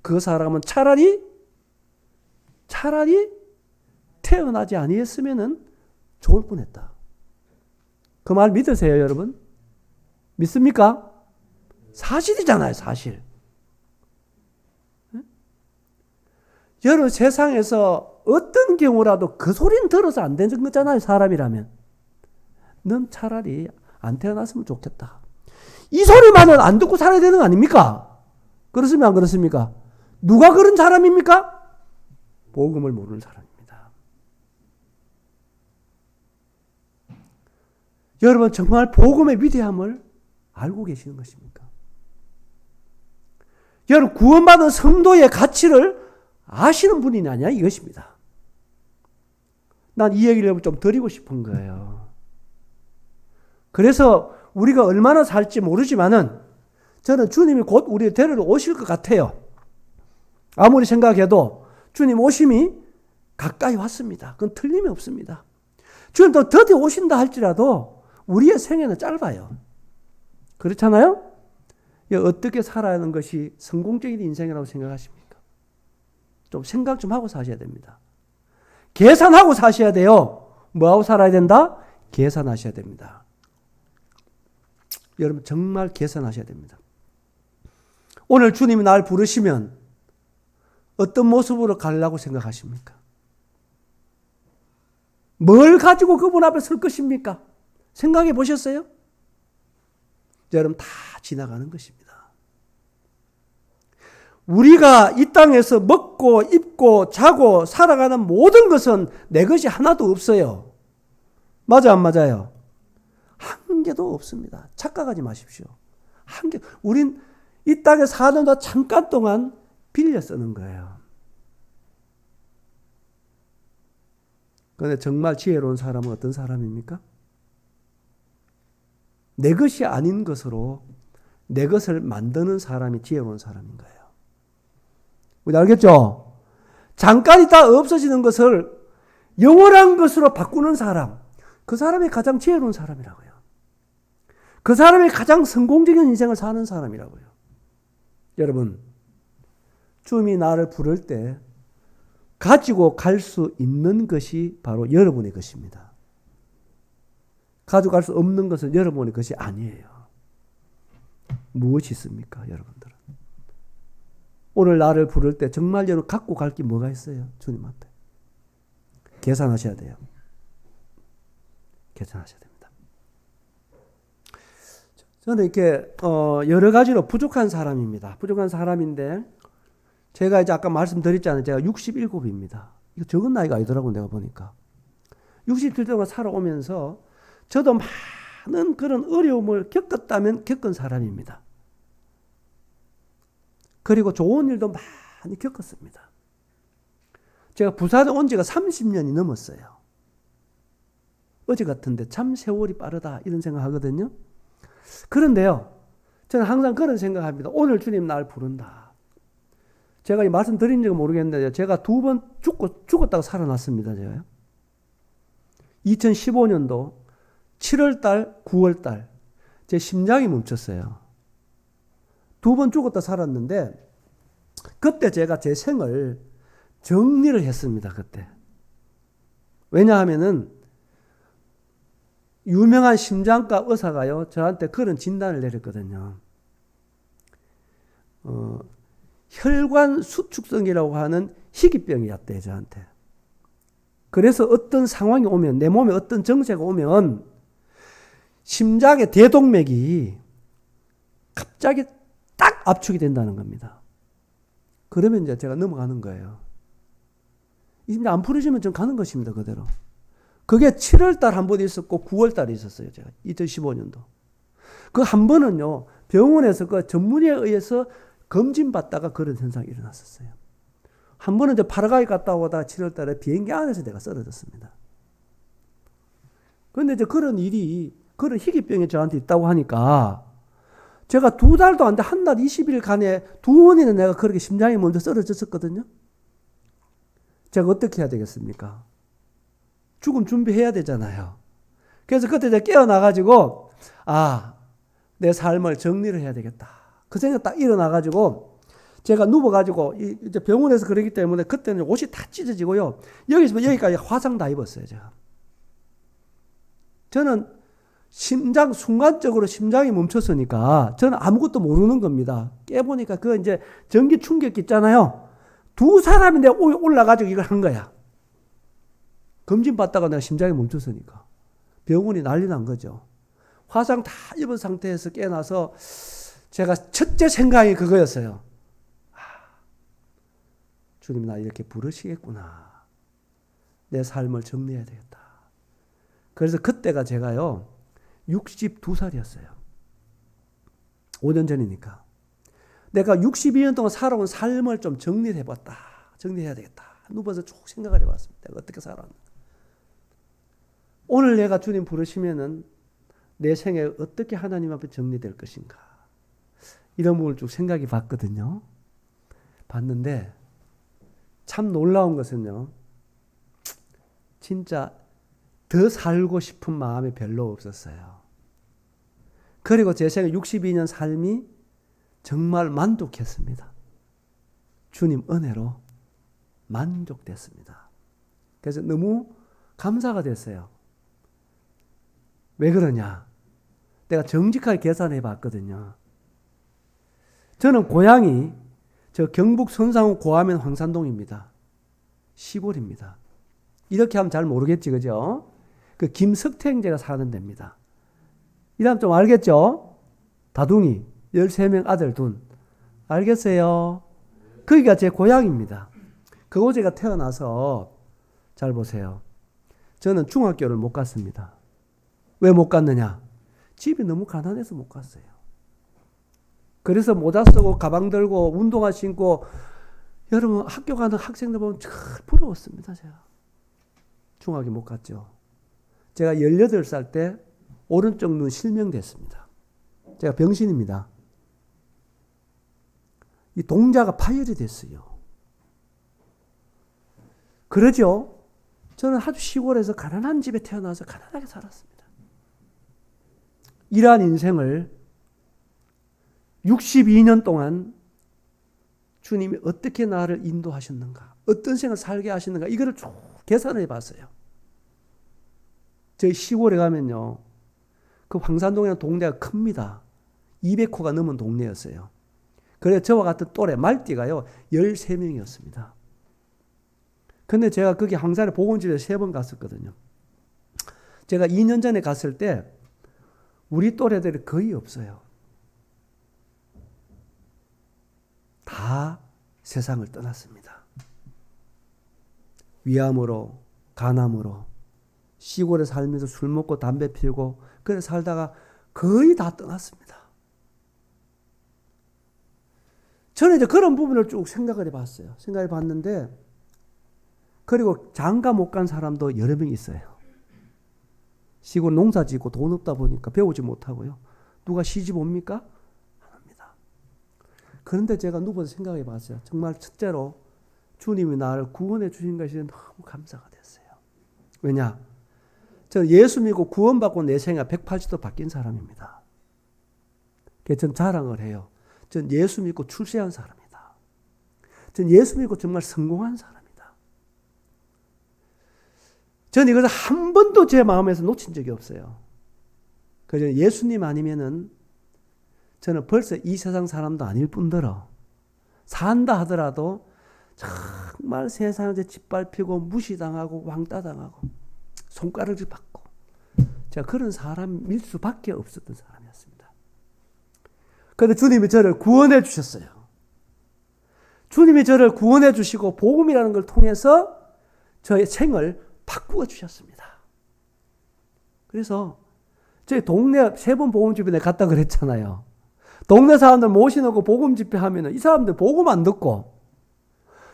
Speaker 1: 그 사람은 차라리 태어나지 아니했으면 좋을 뻔했다. 그 말 믿으세요, 여러분? 믿습니까? 사실이잖아요, 사실. 여러분, 세상에서 어떤 경우라도 그 소리는 들어서 안 되는 거잖아요, 사람이라면. 넌 차라리 안 태어났으면 좋겠다. 이 소리만은 안 듣고 살아야 되는 거 아닙니까? 그렇습니까? 안 그렇습니까? 누가 그런 사람입니까? 복음을 모르는 사람입니다. 여러분, 정말 복음의 위대함을 알고 계시는 것입니까? 여러분, 구원받은 성도의 가치를 아시는 분이냐 이것입니다. 난 이 얘기를 좀 드리고 싶은 거예요. 그래서 우리가 얼마나 살지 모르지만은 저는 주님이 곧 우리를 데리러 오실 것 같아요. 아무리 생각해도 주님 오심이 가까이 왔습니다. 그건 틀림이 없습니다. 주님도 드디어 오신다 할지라도 우리의 생애는 짧아요. 그렇잖아요? 어떻게 살아야 하는 것이 성공적인 인생이라고 생각하십니까? 좀 생각 좀 하고 사셔야 됩니다. 계산하고 사셔야 돼요. 뭐하고 살아야 된다? 계산하셔야 됩니다. 여러분, 정말 계산하셔야 됩니다. 오늘 주님이 날 부르시면 어떤 모습으로 가려고 생각하십니까? 뭘 가지고 그분 앞에 설 것입니까? 생각해 보셨어요? 여러분, 다 지나가는 것입니다. 우리가 이 땅에서 먹고 입고 자고 살아가는 모든 것은 내 것이 하나도 없어요. 맞아, 안 맞아요? 한 개도 없습니다. 착각하지 마십시오. 한 개. 우린 이 땅에 사는 동안 잠깐 동안 빌려 쓰는 거예요. 그런데 정말 지혜로운 사람은 어떤 사람입니까? 내 것이 아닌 것으로 내 것을 만드는 사람이 지혜로운 사람인 거예요. 우리 알겠죠? 잠깐 있다 없어지는 것을 영원한 것으로 바꾸는 사람, 그 사람이 가장 지혜로운 사람이라고요. 그 사람이 가장 성공적인 인생을 사는 사람이라고요. 여러분, 주님이 나를 부를 때 가지고 갈 수 있는 것이 바로 여러분의 것입니다. 가져갈 수 없는 것은 여러분의 것이 아니에요. 무엇이 있습니까, 여러분들은? 오늘 나를 부를 때 정말 여러분 갖고 갈 게 뭐가 있어요? 주님한테. 계산하셔야 돼요. 계산하셔야 됩니다. 저는 이렇게 여러 가지로 부족한 사람입니다. 부족한 사람인데 제가 이제 아까 말씀드렸잖아요. 제가 67입니다. 이거 적은 나이가 아니더라고요, 내가 보니까. 60대 동안 살아오면서 저도 많은 그런 어려움을 겪었다면 겪은 사람입니다. 그리고 좋은 일도 많이 겪었습니다. 제가 부산에 온 지가 30년이 넘었어요. 어제 같은데 참 세월이 빠르다 이런 생각하거든요. 그런데요, 저는 항상 그런 생각합니다. 오늘 주님 날 부른다. 제가 이 말씀드린 적은 모르겠는데 제가 2번 죽었다가 살아났습니다. 제가요. 2015년도 7월달, 9월달 제 심장이 멈췄어요. 2번 죽었다 살았는데 그때 제가 제 생을 정리를 했습니다. 그때. 왜냐하면은 유명한 심장과 의사가요, 저한테 그런 진단을 내렸거든요. 혈관 수축성이라고 하는 희귀병이었대요, 저한테. 그래서 어떤 상황이 오면, 내 몸에 어떤 정세가 오면 심장의 대동맥이 갑자기 딱 압축이 된다는 겁니다. 그러면 이제 제가 넘어가는 거예요. 이제 안 풀어지면 좀 가는 것입니다, 그대로. 그게 7월달 한 번 있었고 9월달에 있었어요, 제가. 2015년도. 그 한 번은요, 병원에서 그 전문의에 의해서 검진받다가 그런 현상이 일어났었어요. 한 번은 이제 파라과이 갔다 오다가 7월달에 비행기 안에서 내가 쓰러졌습니다. 그런데 이제 그런 일이, 그런 희귀병이 저한테 있다고 하니까 제가 2달도 안 돼, 한 달 20일간에 2번이나 내가 그렇게 심장이 먼저 쓰러졌었거든요. 제가 어떻게 해야 되겠습니까? 죽음 준비해야 되잖아요. 그래서 그때 제가 깨어나가지고, 내 삶을 정리를 해야 되겠다. 그 생각 딱 일어나가지고, 제가 누워가지고, 이제 병원에서 그러기 때문에 그때는 옷이 다 찢어지고요. 여기서 여기까지 화상 다 입었어요, 제가. 저는 순간적으로 심장이 멈췄으니까 저는 아무것도 모르는 겁니다. 깨보니까 그거 이제 전기 충격기 있잖아요. 2사람이 내가 올라가지고 이걸 한 거야. 검진 받다가 내가 심장이 멈췄으니까. 병원이 난리 난 거죠. 화상 다 입은 상태에서 깨어나서 제가 첫째 생각이 그거였어요. 주님, 나 이렇게 부르시겠구나. 내 삶을 정리해야 되겠다. 그래서 그때가 제가요, 62살이었어요. 5년 전이니까. 내가 62년 동안 살아온 삶을 좀 정리를 해봤다. 정리해야 되겠다. 누워서 쭉 생각을 해봤습니다. 내가 어떻게 살았나. 오늘 내가 주님 부르시면은 내 생에 어떻게 하나님 앞에 정리될 것인가. 이런 부분을 쭉 생각해 봤거든요. 봤는데 참 놀라운 것은요, 진짜 더 살고 싶은 마음이 별로 없었어요. 그리고 제 생애 62년 삶이 정말 만족했습니다. 주님 은혜로 만족됐습니다. 그래서 너무 감사가 됐어요. 왜 그러냐? 내가 정직하게 계산해 봤거든요. 저는 고향이 저 경북 선상호 고하면 황산동입니다. 시골입니다. 이렇게 하면 잘 모르겠지, 그죠? 그 김석태 형제가 사는 데입니다. 이러면 좀 알겠죠? 다둥이 13명 아들 둔. 알겠어요? 거기가 제 고향입니다. 그곳에 제가 태어나서 잘 보세요. 저는 중학교를 못 갔습니다. 왜 못 갔느냐? 집이 너무 가난해서 못 갔어요. 그래서 모자 쓰고 가방 들고 운동화 신고 여러분 학교 가는 학생들 보면 참 부러웠습니다. 제가 중학교 못 갔죠. 제가 18살 때 오른쪽 눈 실명됐습니다. 제가 병신입니다. 이 동자가 파열이 됐어요. 그러죠? 저는 아주 시골에서 가난한 집에 태어나서 가난하게 살았습니다. 이러한 인생을 62년 동안 주님이 어떻게 나를 인도하셨는가, 어떤 생을 살게 하시는가, 이거를 쭉 계산해 봤어요. 저희 시골에 가면요, 그 황산동이라는 동네가 큽니다. 200호가 넘은 동네였어요. 그래서 저와 같은 또래 말띠가요 13명이었습니다. 근데 제가 거기 황산에 보건집에 3번 갔었거든요. 제가 2년 전에 갔을 때 우리 또래들이 거의 없어요. 다 세상을 떠났습니다. 위암으로, 간암으로, 시골에 살면서 술 먹고 담배 피우고 그래 살다가 거의 다 떠났습니다. 저는 이제 그런 부분을 쭉 생각을 해봤어요. 생각해 봤는데, 그리고 장가 못 간 사람도 여러 명 있어요. 시골 농사 짓고 돈 없다 보니까 배우지 못하고요. 누가 시집 옵니까? 안 합니다. 그런데 제가 누워서 생각해 봤어요. 정말 첫째로 주님이 나를 구원해 주신 것이 너무 감사가 됐어요. 왜냐? 저는 예수 믿고 구원받고 내 생활 180도 바뀐 사람입니다. 그래서 전 자랑을 해요. 전 예수 믿고 출세한 사람이다. 전 예수 믿고 정말 성공한 사람이다. 저는 이것을 한 번도 제 마음에서 놓친 적이 없어요. 그저 예수님 아니면은 저는 벌써 이 세상 사람도 아닐 뿐더러 산다 하더라도 정말 세상에 짓밟히고 무시당하고 왕따당하고 손가락질 받고 제가 그런 사람일 수밖에 없었던 사람이었습니다. 그런데 주님이 저를 구원해 주셨어요. 주님이 저를 구원해 주시고 복음이라는 걸 통해서 저의 생을 바꾸어 주셨습니다. 그래서 저희 동네 세 번 복음 집회에 갔다 그랬잖아요. 동네 사람들 모시놓고 복음 집회 하면은 이 사람들 복음 안 듣고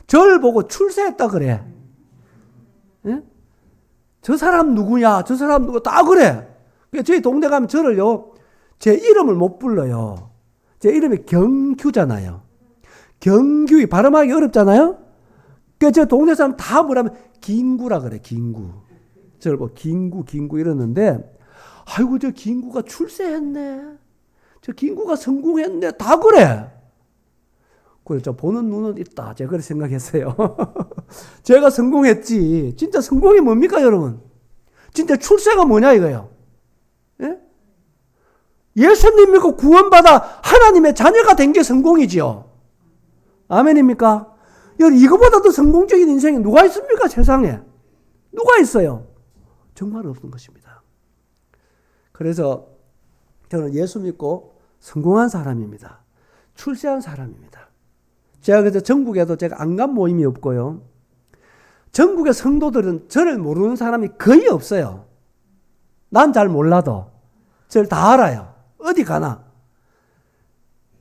Speaker 1: 저를 보고 출세했다 그래. 예? 저 사람 누구냐? 저 사람 누구? 다 그래. 저희 동네 가면 저를요, 제 이름을 못 불러요. 제 이름이 경규잖아요. 경규, 발음하기 어렵잖아요? 그래서 저 동네 사람 다 뭐라면 긴구라 그래, 긴구. 저를 보고 긴구 이러는데, 아이고, 저 긴구가 출세했네. 저 긴구가 성공했네. 다 그래. 그래서 보는 눈은 있다. 제가 그렇게 생각했어요. 제가 성공했지. 진짜 성공이 뭡니까, 여러분? 진짜 출세가 뭐냐, 이거예요. 예? 예수님 믿고 구원받아 하나님의 자녀가 된 게 성공이지요. 아멘입니까? 이거보다 더 성공적인 인생이 누가 있습니까, 세상에? 누가 있어요? 정말 없는 것입니다. 그래서 저는 예수 믿고 성공한 사람입니다. 출세한 사람입니다. 제가 그래서 전국에도 제가 안 간 모임이 없고요. 전국의 성도들은 저를 모르는 사람이 거의 없어요. 난 잘 몰라도 저를 다 알아요. 어디 가나.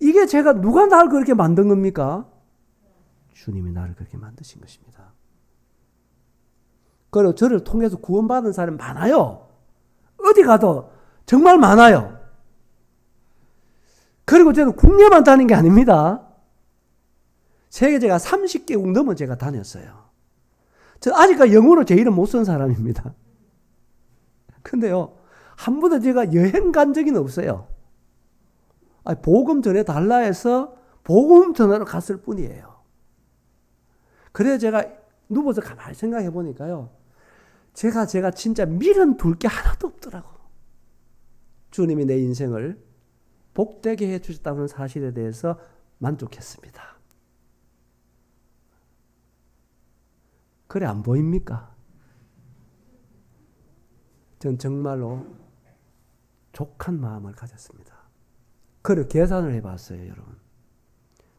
Speaker 1: 이게 제가 누가 나를 그렇게 만든 겁니까? 주님이 나를 그렇게 만드신 것입니다. 그리고 저를 통해서 구원받은 사람이 많아요. 어디 가도 정말 많아요. 그리고 저는 국내만 다닌 게 아닙니다. 세계 제가 30개국 넘어 제가 다녔어요. 저 아직까지 영어로 제 이름 못 쓴 사람입니다. 근데요, 한 번도 제가 여행 간 적은 없어요. 복음 전해 달라 해서 복음 전하러 갔을 뿐이에요. 그래서 제가 누워서 가만히 생각해 보니까요, 제가 진짜 미련 둘 게 하나도 없더라고. 주님이 내 인생을 복되게 해 주셨다는 사실에 대해서 만족했습니다. 그래 안 보입니까? 전 정말로 족한 마음을 가졌습니다. 그리고 계산을 해봤어요, 여러분.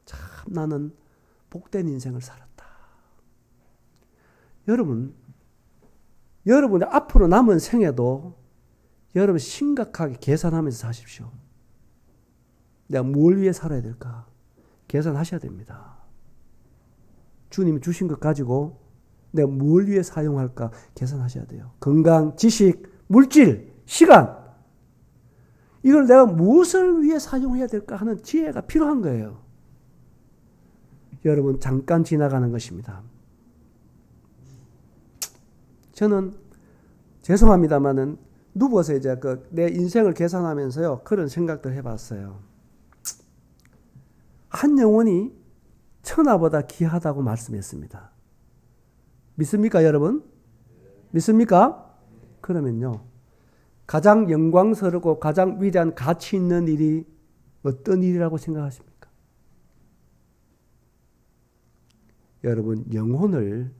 Speaker 1: 참 나는 복된 인생을 살았다. 여러분의 앞으로 남은 생에도 여러분 심각하게 계산하면서 사십시오. 내가 뭘 위해 살아야 될까? 계산하셔야 됩니다. 주님이 주신 것 가지고 내가 뭘 위해 사용할까 계산하셔야 돼요. 건강, 지식, 물질, 시간. 이걸 내가 무엇을 위해 사용해야 될까 하는 지혜가 필요한 거예요. 여러분, 잠깐 지나가는 것입니다. 저는 죄송합니다만은 누워서 이제 내 인생을 계산하면서요, 그런 생각들 해봤어요. 한 영혼이 천하보다 귀하다고 말씀했습니다. 믿습니까, 여러분? 믿습니까? 그러면요, 가장 영광스럽고 가장 위대한 가치 있는 일이 어떤 일이라고 생각하십니까? 여러분, 영혼을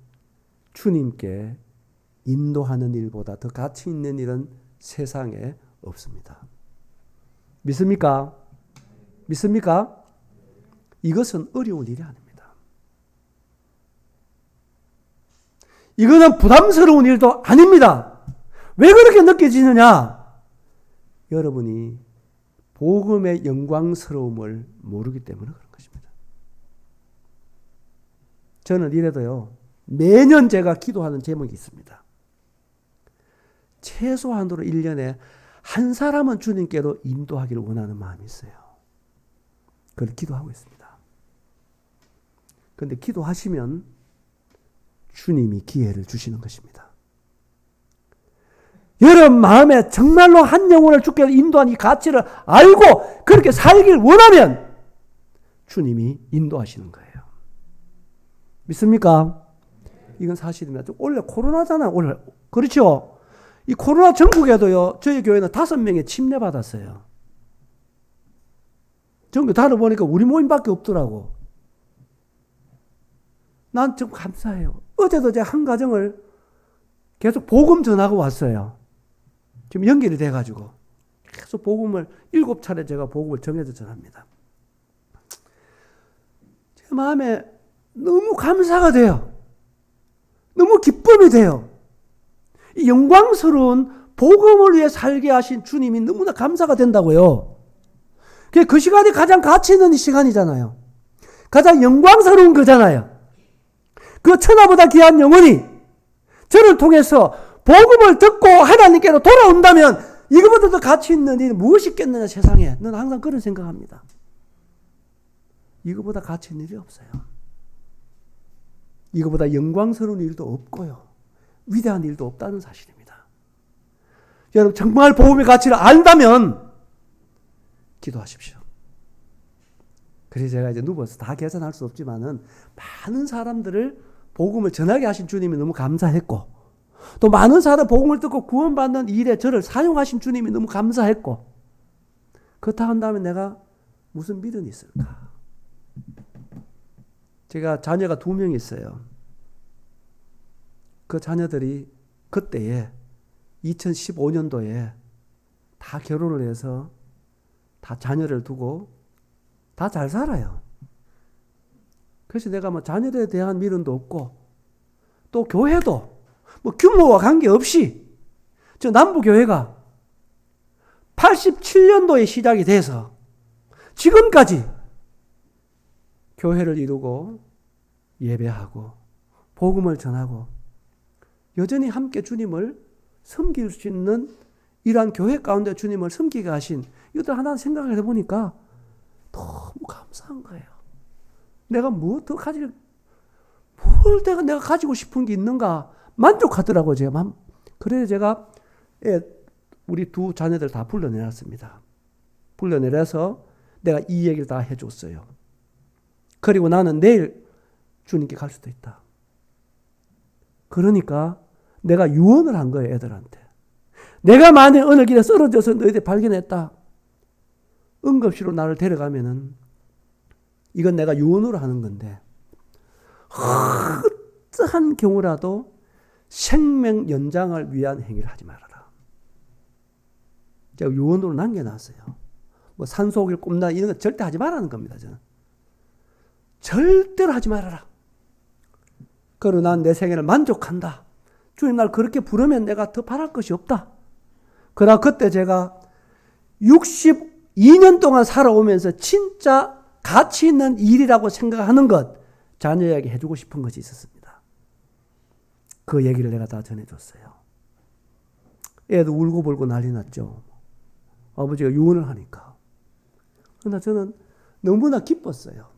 Speaker 1: 주님께 인도하는 일보다 더 가치 있는 일은 세상에 없습니다. 믿습니까? 믿습니까? 이것은 어려운 일이 아닙니다. 이거는 부담스러운 일도 아닙니다. 왜 그렇게 느껴지느냐? 여러분이 복음의 영광스러움을 모르기 때문에 그런 것입니다. 저는 이래도요, 매년 제가 기도하는 제목이 있습니다. 최소한으로 1년에 한 사람은 주님께로 인도하기를 원하는 마음이 있어요. 그걸 기도하고 있습니다. 그런데 기도하시면 주님이 기회를 주시는 것입니다. 여러분 마음에 정말로 한 영혼을 주께로 인도한 이 가치를 알고 그렇게 살길 원하면 주님이 인도하시는 거예요. 믿습니까? 이건 사실입니다. 원래 코로나잖아요. 오늘 그렇죠? 이 코로나 전국에도요, 저희 교회는 5명이 침례받았어요. 전국 다녀보니까 우리 모임밖에 없더라고. 난 좀 감사해요. 어제도 제가 한 가정을 계속 복음 전하고 왔어요. 지금 연결이 돼가지고. 계속 복음을 7차례 제가 복음을 정해서 전합니다. 제 마음에 너무 감사가 돼요. 너무 기쁨이 돼요. 이 영광스러운 복음을 위해 살게 하신 주님이 너무나 감사가 된다고요. 그 시간이 가장 가치 있는 이 시간이잖아요. 가장 영광스러운 거잖아요. 그 천하보다 귀한 영혼이 저를 통해서 복음을 듣고 하나님께로 돌아온다면 이거보다 더 가치 있는 일이 무엇이 있겠느냐 세상에. 저는 항상 그런 생각합니다. 이거보다 가치 있는 일이 없어요. 이거보다 영광스러운 일도 없고요. 위대한 일도 없다는 사실입니다. 여러분 정말 복음의 가치를 안다면 기도하십시오. 그래서 제가 이제 누워서 다 계산할 수 없지만은 많은 사람들을 복음을 전하게 하신 주님이 너무 감사했고 또 많은 사람 복음을 듣고 구원받는 일에 저를 사용하신 주님이 너무 감사했고 그렇다 한다면 내가 무슨 미련이 있을까? 제가 자녀가 2명 있어요. 그 자녀들이 그때에 2015년도에 다 결혼을 해서 다 자녀를 두고 다 잘 살아요. 그래서 내가 뭐 자녀들에 대한 미련도 없고 또 교회도 뭐 규모와 관계없이 저 남부교회가 87년도에 시작이 돼서 지금까지 교회를 이루고 예배하고 복음을 전하고 여전히 함께 주님을 섬길 수 있는 이러한 교회 가운데 주님을 섬기게 하신 이것들 하나 생각을 해보니까 너무 감사한 거예요. 내가 뭘 내가 가지고 싶은 게 있는가 만족하더라고요. 제가 그래서 제가 우리 2 자녀들 다 불러내놨습니다. 불러내려서 내가 이 얘기를 다 해줬어요. 그리고 나는 내일 주님께 갈 수도 있다. 그러니까 내가 유언을 한 거예요. 애들한테. 내가 만약 어느 길에 쓰러져서 너희들 발견했다. 응급실로 나를 데려가면은 이건 내가 유언으로 하는 건데 어떠한 경우라도 생명 연장을 위한 행위를 하지 말아라. 제가 유언으로 남겨놨어요. 뭐 산소호흡기를 꼽나 이런 거 절대 하지 말라는 겁니다. 저는. 절대로 하지 말아라. 그러나 난 내 생애를 만족한다. 주님 날 그렇게 부르면 내가 더 바랄 것이 없다. 그러나 그때 제가 62년 동안 살아오면서 진짜 가치 있는 일이라고 생각하는 것 자녀에게 해주고 싶은 것이 있었습니다. 그 얘기를 내가 다 전해줬어요. 애도 울고불고 난리 났죠. 아버지가 유언을 하니까. 그러나 저는 너무나 기뻤어요.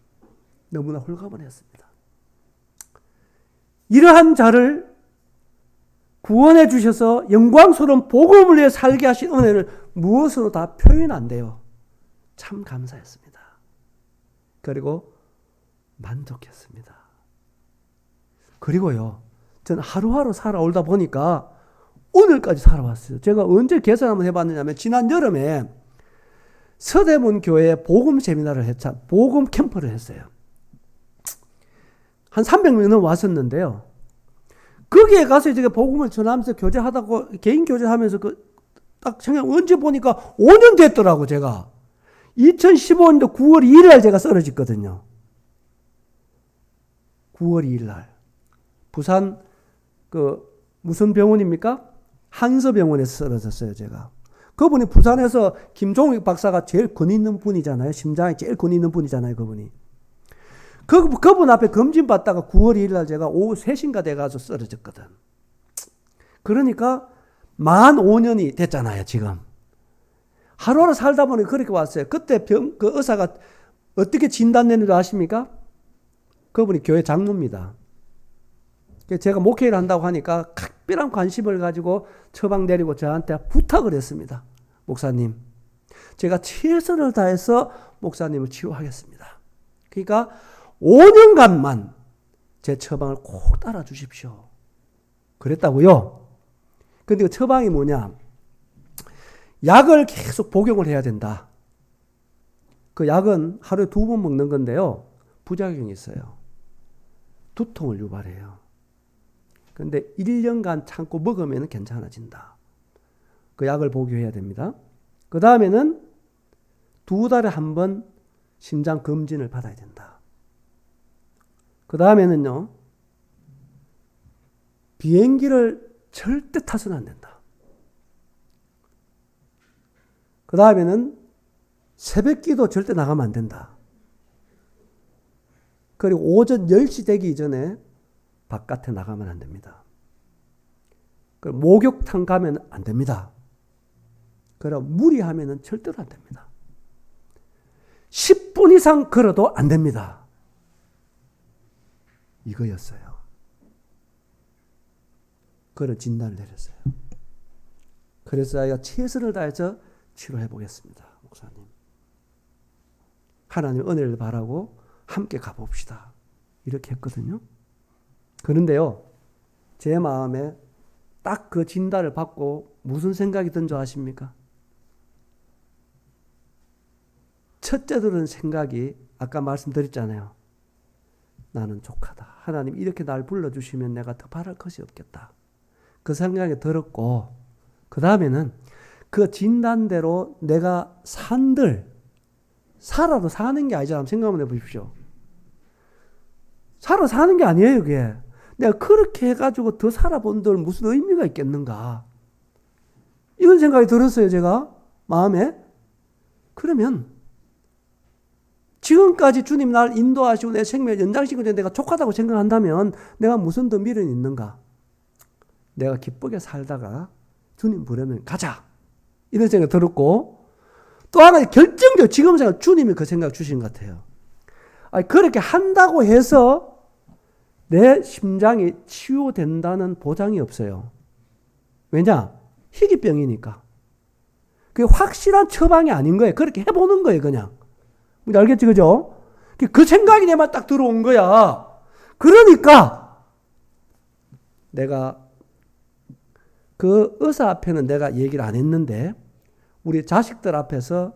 Speaker 1: 너무나 홀가분 했습니다. 이러한 자를 구원해 주셔서 영광스러운 복음을 위해 살게 하신 은혜를 무엇으로 다 표현 안 돼요. 참 감사했습니다. 그리고 만족했습니다. 그리고요, 저는 하루하루 살아올다 보니까 오늘까지 살아왔어요. 제가 언제 계산 한번 해봤느냐면 지난 여름에 서대문 교회에 복음 세미나를 복음 캠프를 했어요. 한 300명은 왔었는데요. 거기에 가서 제가 복음을 전하면서 교제하다고 개인 교제하면서 딱 생각 언제 보니까 5년 됐더라고. 제가 2015년도 9월 2일 날 제가 쓰러졌거든요. 9월 2일 날 부산 무슨 병원입니까? 한서병원에서 쓰러졌어요. 제가. 그분이 부산에서 김종익 박사가 제일 권 있는 분이잖아요. 심장이 제일 권 있는 분이잖아요. 그분이. 그분 앞에 검진 받다가 9월 2일 날 제가 오후 3시인가 돼가서 쓰러졌거든. 그러니까 만 5년이 됐잖아요, 지금. 하루하루 살다 보니 그렇게 왔어요. 그때 그 의사가 어떻게 진단했는지 아십니까? 그분이 교회 장로입니다. 제가 목회를 한다고 하니까 각별한 관심을 가지고 처방 내리고 저한테 부탁을 했습니다. 목사님, 제가 최선을 다해서 목사님을 치료하겠습니다. 그러니까 5년간만 제 처방을 꼭 따라 주십시오. 그랬다고요. 근데 그 처방이 뭐냐? 약을 계속 복용을 해야 된다. 그 약은 하루에 2번 먹는 건데요. 부작용이 있어요. 두통을 유발해요. 근데 1년간 참고 먹으면 괜찮아진다. 그 약을 복용해야 됩니다. 그 다음에는 2달에 한 번 심장 검진을 받아야 된다. 그 다음에는요, 비행기를 절대 타서는 안 된다. 그 다음에는 새벽기도 절대 나가면 안 된다. 그리고 오전 10시 되기 이전에 바깥에 나가면 안 됩니다. 그리고 목욕탕 가면 안 됩니다. 그럼 무리하면 절대로 안 됩니다. 10분 이상 걸어도 안 됩니다. 이거였어요. 그런 진단을 내렸어요. 그래서 아이가 최선을 다해서 치료해 보겠습니다. 목사님. 하나님 은혜를 바라고 함께 가봅시다. 이렇게 했거든요. 그런데요, 제 마음에 딱 그 진단을 받고 무슨 생각이 든 줄 아십니까? 첫째 들은 생각이 아까 말씀드렸잖아요. 나는 족하다. 하나님 이렇게 날 불러주시면 내가 더 바랄 것이 없겠다. 그 생각이 들었고, 그 다음에는 그 진단대로 내가 살아도 사는 게 아니잖아. 생각만 해보십시오. 살아 사는 게 아니에요, 그게. 내가 그렇게 해가지고 더 살아본들 무슨 의미가 있겠는가. 이런 생각이 들었어요, 제가. 마음에. 그러면 지금까지 주님 날 인도하시고 내 생명을 연장시키고 내가 족하다고 생각한다면 내가 무슨 더 미련이 있는가. 내가 기쁘게 살다가 주님 부르면 가자. 이런 생각이 들었고, 또 하나 결정적 지금 제가 주님이 그 생각 주신 것 같아요. 아니, 그렇게 한다고 해서 내 심장이 치유된다는 보장이 없어요. 왜냐? 희귀병이니까. 그게 확실한 처방이 아닌 거예요. 그렇게 해보는 거예요, 그냥. 알겠지, 그죠? 그 생각이 내만 딱 들어온 거야. 그러니까 내가 그 의사 앞에는 내가 얘기를 안 했는데 우리 자식들 앞에서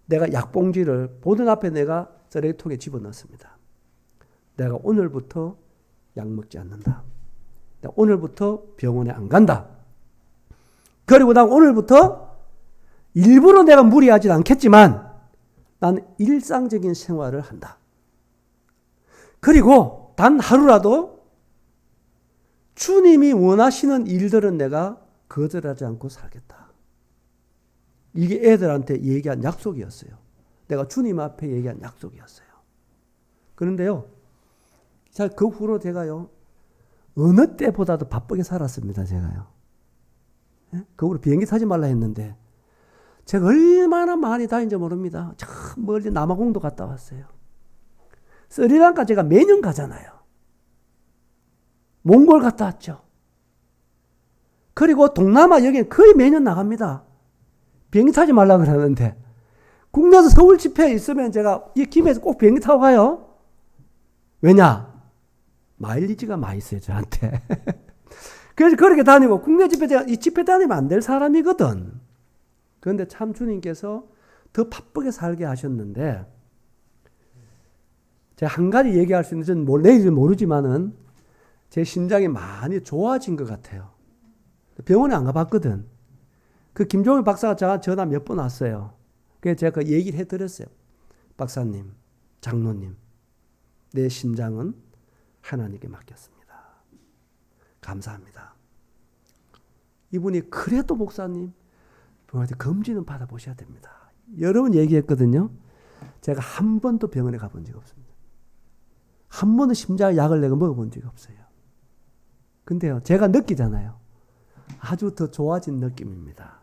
Speaker 1: 내가 약봉지를 보던 앞에 내가 쓰레기통에 집어넣습니다. 내가 오늘부터 약 먹지 않는다. 내가 오늘부터 병원에 안 간다. 그리고 난 오늘부터 일부러 내가 무리하지 않겠지만 나는 일상적인 생활을 한다. 그리고 단 하루라도 주님이 원하시는 일들은 내가 거절하지 않고 살겠다. 이게 애들한테 얘기한 약속이었어요. 내가 주님 앞에 얘기한 약속이었어요. 그런데요, 그 후로 제가요, 어느 때보다도 바쁘게 살았습니다, 제가요. 그 후로 비행기 타지 말라 했는데, 제가 얼마나 많이 다닌지 모릅니다. 저 멀리 남아공도 갔다 왔어요. 스리랑카 제가 매년 가잖아요. 몽골 갔다 왔죠. 그리고 동남아 여기는 거의 매년 나갑니다. 비행기 타지 말라 그러는데 국내에서 서울 집회에 있으면 제가 이 김해에서 꼭 비행기 타고 가요. 왜냐? 마일리지가 많이 있어요, 저한테. 그래서 그렇게 다니고 국내 집회 제가 이 집회 다니면 안 될 사람이거든. 그런데 참 주님께서 더 바쁘게 살게 하셨는데 제가 한 가지 얘기할 수 있는, 저는 내일은 모르지만은 제 심장이 많이 좋아진 것 같아요. 병원에 안 가봤거든. 그 김종일 박사가 저한테 전화 몇 번 왔어요. 그래서 제가 그 얘기를 해드렸어요. 박사님, 장로님, 내 심장은 하나님께 맡겼습니다. 감사합니다. 이분이 그래도 목사님, 병원에 검진은 받아보셔야 됩니다. 여러 번 얘기했거든요. 제가 한 번도 병원에 가본 적이 없습니다. 한 번도 심장 약을 내가 먹어본 적이 없어요. 근데요, 제가 느끼잖아요. 아주 더 좋아진 느낌입니다.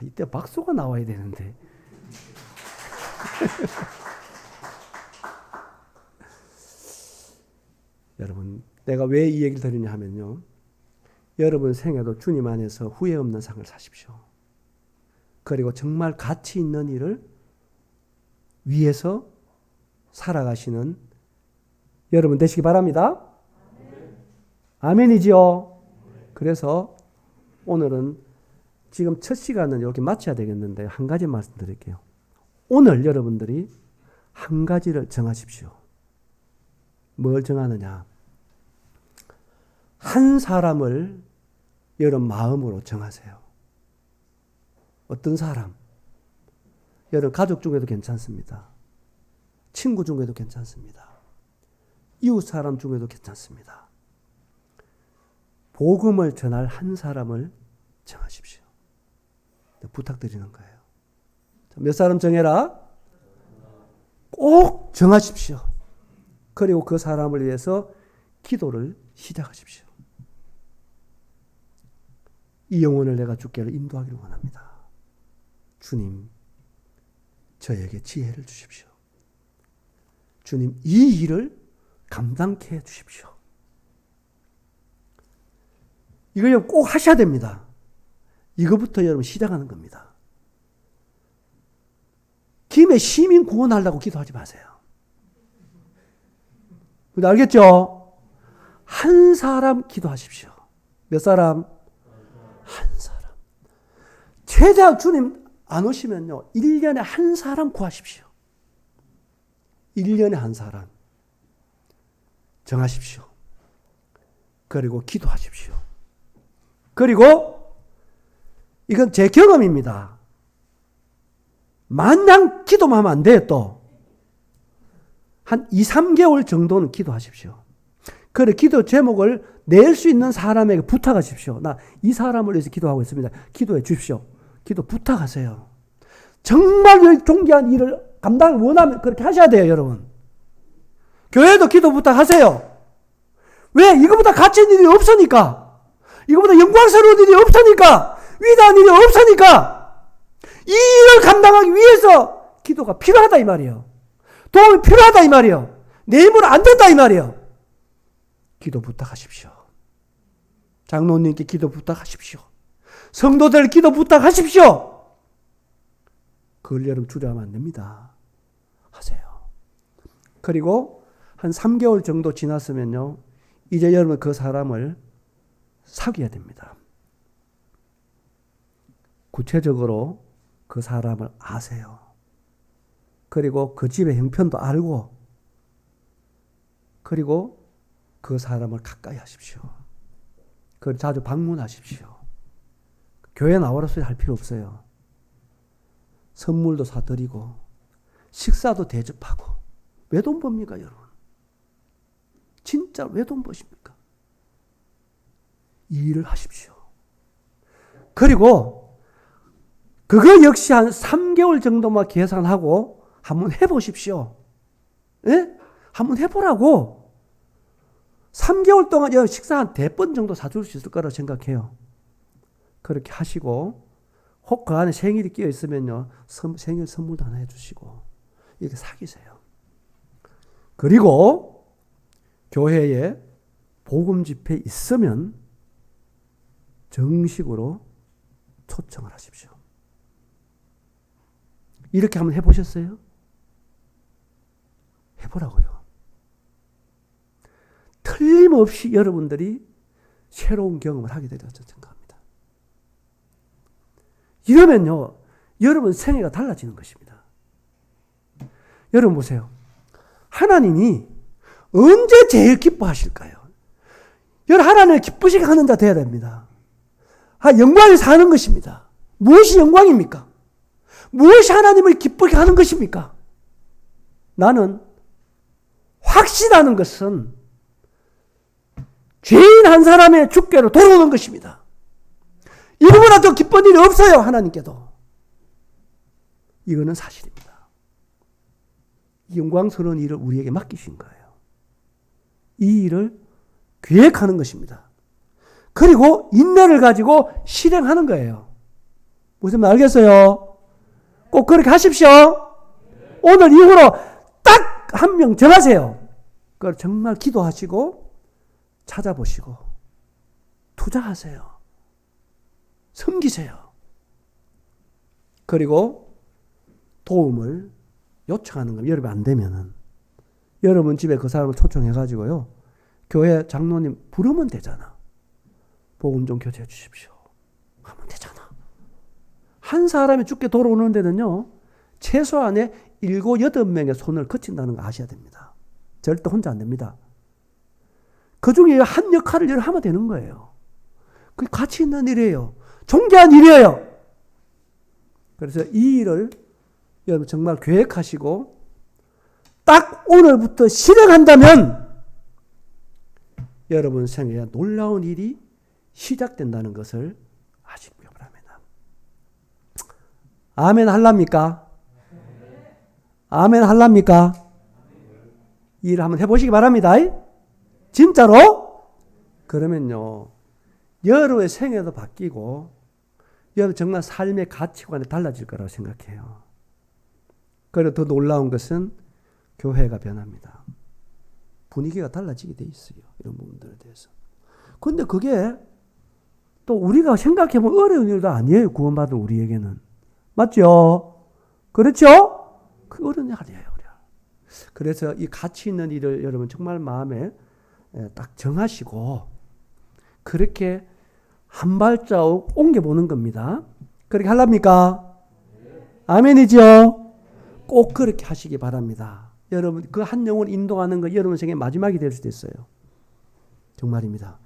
Speaker 1: 이때 박수가 나와야 되는데. 여러분, 내가 왜 이 얘기를 드리냐 하면요. 여러분 생에도 주님 안에서 후회 없는 삶을 사십시오. 그리고 정말 가치 있는 일을 위해서 살아가시는 여러분 되시기 바랍니다. 아멘이지요. 그래서 오늘은 지금 첫 시간은 이렇게 마쳐야 되겠는데 한 가지 말씀드릴게요. 오늘 여러분들이 한 가지를 정하십시오. 뭘 정하느냐? 한 사람을 여러분 마음으로 정하세요. 어떤 사람? 여러분 가족 중에도 괜찮습니다. 친구 중에도 괜찮습니다. 이웃 사람 중에도 괜찮습니다. 복음을 전할 한 사람을 정하십시오. 부탁드리는 거예요. 몇 사람 정해라? 꼭 정하십시오. 그리고 그 사람을 위해서 기도를 시작하십시오. 이 영혼을 내가 주께로 인도하기를 원합니다. 주님, 저에게 지혜를 주십시오. 주님, 이 일을 감당케 해 주십시오. 이거 꼭 하셔야 됩니다. 이거부터 여러분 시작하는 겁니다. 김해 시민 구원하려고 기도하지 마세요. 알겠죠? 한 사람 기도하십시오. 몇 사람? 한 사람. 최대한 주님 안 오시면요, 1년에 한 사람 구하십시오. 1년에 한 사람 정하십시오. 그리고 기도하십시오. 그리고 이건 제 경험입니다. 마냥 기도만 하면 안 돼요. 또 한 2, 3개월 정도는 기도하십시오. 그래 기도 제목을 낼 수 있는 사람에게 부탁하십시오. 나 이 사람을 위해서 기도하고 있습니다. 기도해 주십시오. 기도 부탁하세요. 정말 존귀한 일을 감당을 원하면 그렇게 하셔야 돼요, 여러분. 교회도 기도 부탁하세요. 왜? 이거보다 가치 있는 일이 없으니까. 이거보다 영광스러운 일이 없으니까. 위대한 일이 없으니까. 이 일을 감당하기 위해서 기도가 필요하다 이 말이에요. 도움이 필요하다 이 말이에요. 내 힘으로 안 된다 이 말이에요. 기도 부탁하십시오. 장로님께 기도 부탁하십시오. 성도들 기도 부탁하십시오. 그걸 여러분 주저하면 안 됩니다. 하세요. 그리고 한 3개월 정도 지났으면요, 이제 여러분 그 사람을 사귀어야 됩니다. 구체적으로 그 사람을 아세요. 그리고 그 집의 형편도 알고, 그리고 그 사람을 가까이 하십시오. 그걸 자주 방문하십시오. 교회 나오라 소리 할 필요 없어요. 선물도 사드리고 식사도 대접하고. 왜 돈 법니까 여러분? 진짜 왜 돈 버십니까? 이 일을 하십시오. 그리고 그거 역시 한 3개월 정도만 계산하고 한번 해보십시오. 예? 한번 해보라고. 3개월 동안 식사 한 4번 정도 사줄 수 있을 거라고 생각해요. 그렇게 하시고, 혹 그 안에 생일이 끼어 있으면요, 생일 선물도 하나 해주시고, 이렇게 사귀세요. 그리고 교회에 복음 집회 있으면 정식으로 초청을 하십시오. 이렇게 한번 해보셨어요? 해보라고요. 틀림없이 여러분들이 새로운 경험을 하게 되리라고 생각합니다. 이러면요, 여러분 생애가 달라지는 것입니다. 여러분 보세요. 하나님이 언제 제일 기뻐하실까요? 여러분 하나님을 기쁘시게 하는 자 되어야 됩니다. 영광을 사는 것입니다. 무엇이 영광입니까? 무엇이 하나님을 기쁘게 하는 것입니까? 나는 확신하는 것은 죄인 한 사람의 주께로 돌아오는 것입니다. 이거보다 더 기쁜 일이 없어요, 하나님께도. 이거는 사실입니다. 영광스러운 일을 우리에게 맡기신 거예요. 이 일을 계획하는 것입니다. 그리고 인내를 가지고 실행하는 거예요. 무슨 말 알겠어요? 꼭 그렇게 하십시오. 오늘 이후로 딱 한 명 정하세요. 그걸 정말 기도하시고 찾아보시고 투자하세요. 섬기세요. 그리고 도움을 요청하는 겁니다. 여러분 안 되면은 여러분 집에 그 사람을 초청해가지고요, 교회 장로님 부르면 되잖아. 복음 좀 교제해 주십시오. 하면 되잖아. 한 사람이 죽게 돌아오는 데는요, 최소한의 7, 8명의 손을 거친다는 거 아셔야 됩니다. 절대 혼자 안 됩니다. 그 중에 한 역할을 하면 되는 거예요. 그게 가치 있는 일이에요. 존귀한 일이에요. 그래서 이 일을 여러분 정말 계획하시고 딱 오늘부터 실행한다면 여러분 생애에 놀라운 일이 시작된다는 것을 아시기 바랍니다. 아멘 할랍니까? 아멘 할랍니까? 이 일 한번 해보시기 바랍니다. 진짜로? 그러면요, 여러분의 생애도 바뀌고 여러분 정말 삶의 가치관이 달라질 거라고 생각해요. 그리고 더 놀라운 것은 교회가 변합니다. 분위기가 달라지게 돼 있어요. 이런 부분들에 대해서. 그런데 그게 또 우리가 생각해보면 어려운 일도 아니에요. 구원받은 우리에게는. 맞죠? 그렇죠? 그 어려운 일 아니에요. 그래서 이 가치 있는 일을 여러분 정말 마음에 딱 정하시고 그렇게 한 발자국 옮겨보는 겁니다. 그렇게 하랍니까? 아멘이죠? 꼭 그렇게 하시기 바랍니다. 여러분 그 한 영혼을 인도하는 거 여러분 생애 마지막이 될 수도 있어요. 정말입니다.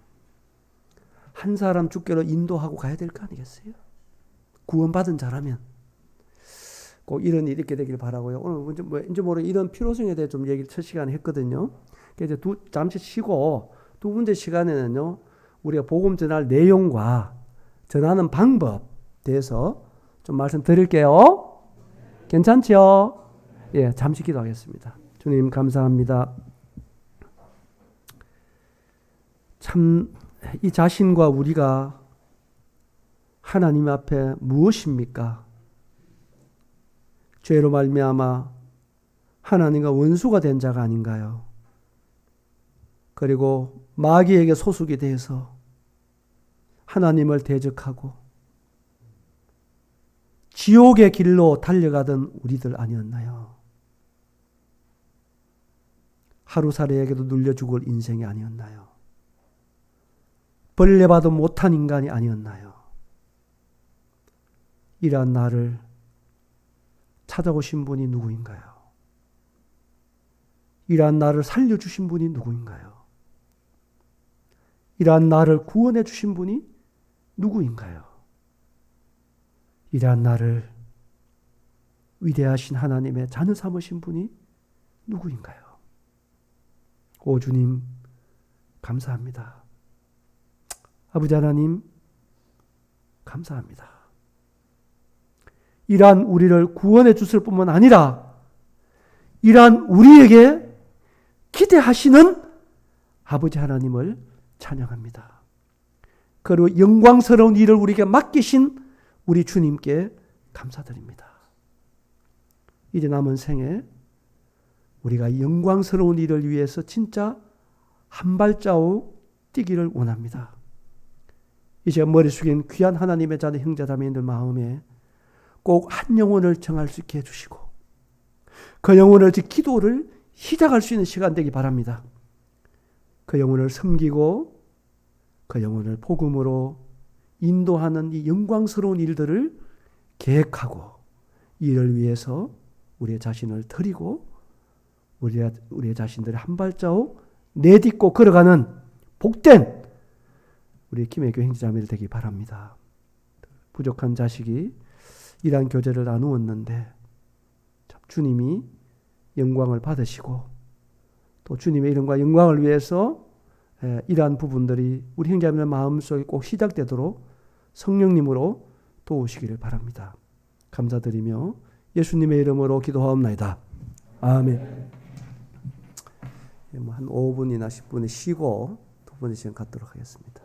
Speaker 1: 한 사람 죽게로 인도하고 가야 될 거 아니겠어요? 구원받은 자라면 꼭 이런 일이 있게 되길 바라고요. 오늘 왠지 모르게 이런 필요성에 대해 좀 얘기를 첫 시간에 했거든요. 그래서 잠시 쉬고 두 번째 시간에는요, 우리가 복음 전할 내용과 전하는 방법 대해서 좀 말씀드릴게요. 괜찮죠? 예, 잠시 기도하겠습니다. 주님 감사합니다. 참 이 자신과 우리가 하나님 앞에 무엇입니까? 죄로 말미암아 하나님과 원수가 된 자가 아닌가요? 그리고 마귀에게 소속이 돼서 하나님을 대적하고 지옥의 길로 달려가던 우리들 아니었나요? 하루살이에게도 눌려 죽을 인생이 아니었나요? 벌레봐도 못한 인간이 아니었나요? 이러한 나를 찾아오신 분이 누구인가요? 이러한 나를 살려주신 분이 누구인가요? 이러한 나를 구원해 주신 분이 누구인가요? 이러한 나를 위대하신 하나님의 자녀 삼으신 분이 누구인가요? 오 주님 감사합니다. 아버지 하나님 감사합니다. 이러한 우리를 구원해 주실 뿐만 아니라 이러한 우리에게 기대하시는 아버지 하나님을 찬양합니다. 그리고 영광스러운 일을 우리에게 맡기신 우리 주님께 감사드립니다. 이제 남은 생에 우리가 영광스러운 일을 위해서 진짜 한 발자국 뛰기를 원합니다. 이제 머리 숙인 귀한 하나님의 자녀 형제자매들 마음에 꼭 한 영혼을 정할 수 있게 해주시고 그 영혼을 기도를 시작할 수 있는 시간 되기 바랍니다. 그 영혼을 섬기고 그 영혼을 복음으로 인도하는 이 영광스러운 일들을 계획하고 이를 위해서 우리의 자신을 드리고 우리의 자신들의 한 발자국 내딛고 걸어가는 복된 우리 김혜교 형제자매들 되기 바랍니다. 부족한 자식이 이러한 교제를 나누었는데 주님이 영광을 받으시고 또 주님의 이름과 영광을 위해서 이러한 부분들이 우리 형제자매의 마음속에 꼭 시작되도록 성령님으로 도우시기를 바랍니다. 감사드리며 예수님의 이름으로 기도하옵나이다. 아멘. 한 5분이나 10분에 쉬고 두 번째 시간 갖도록 하겠습니다.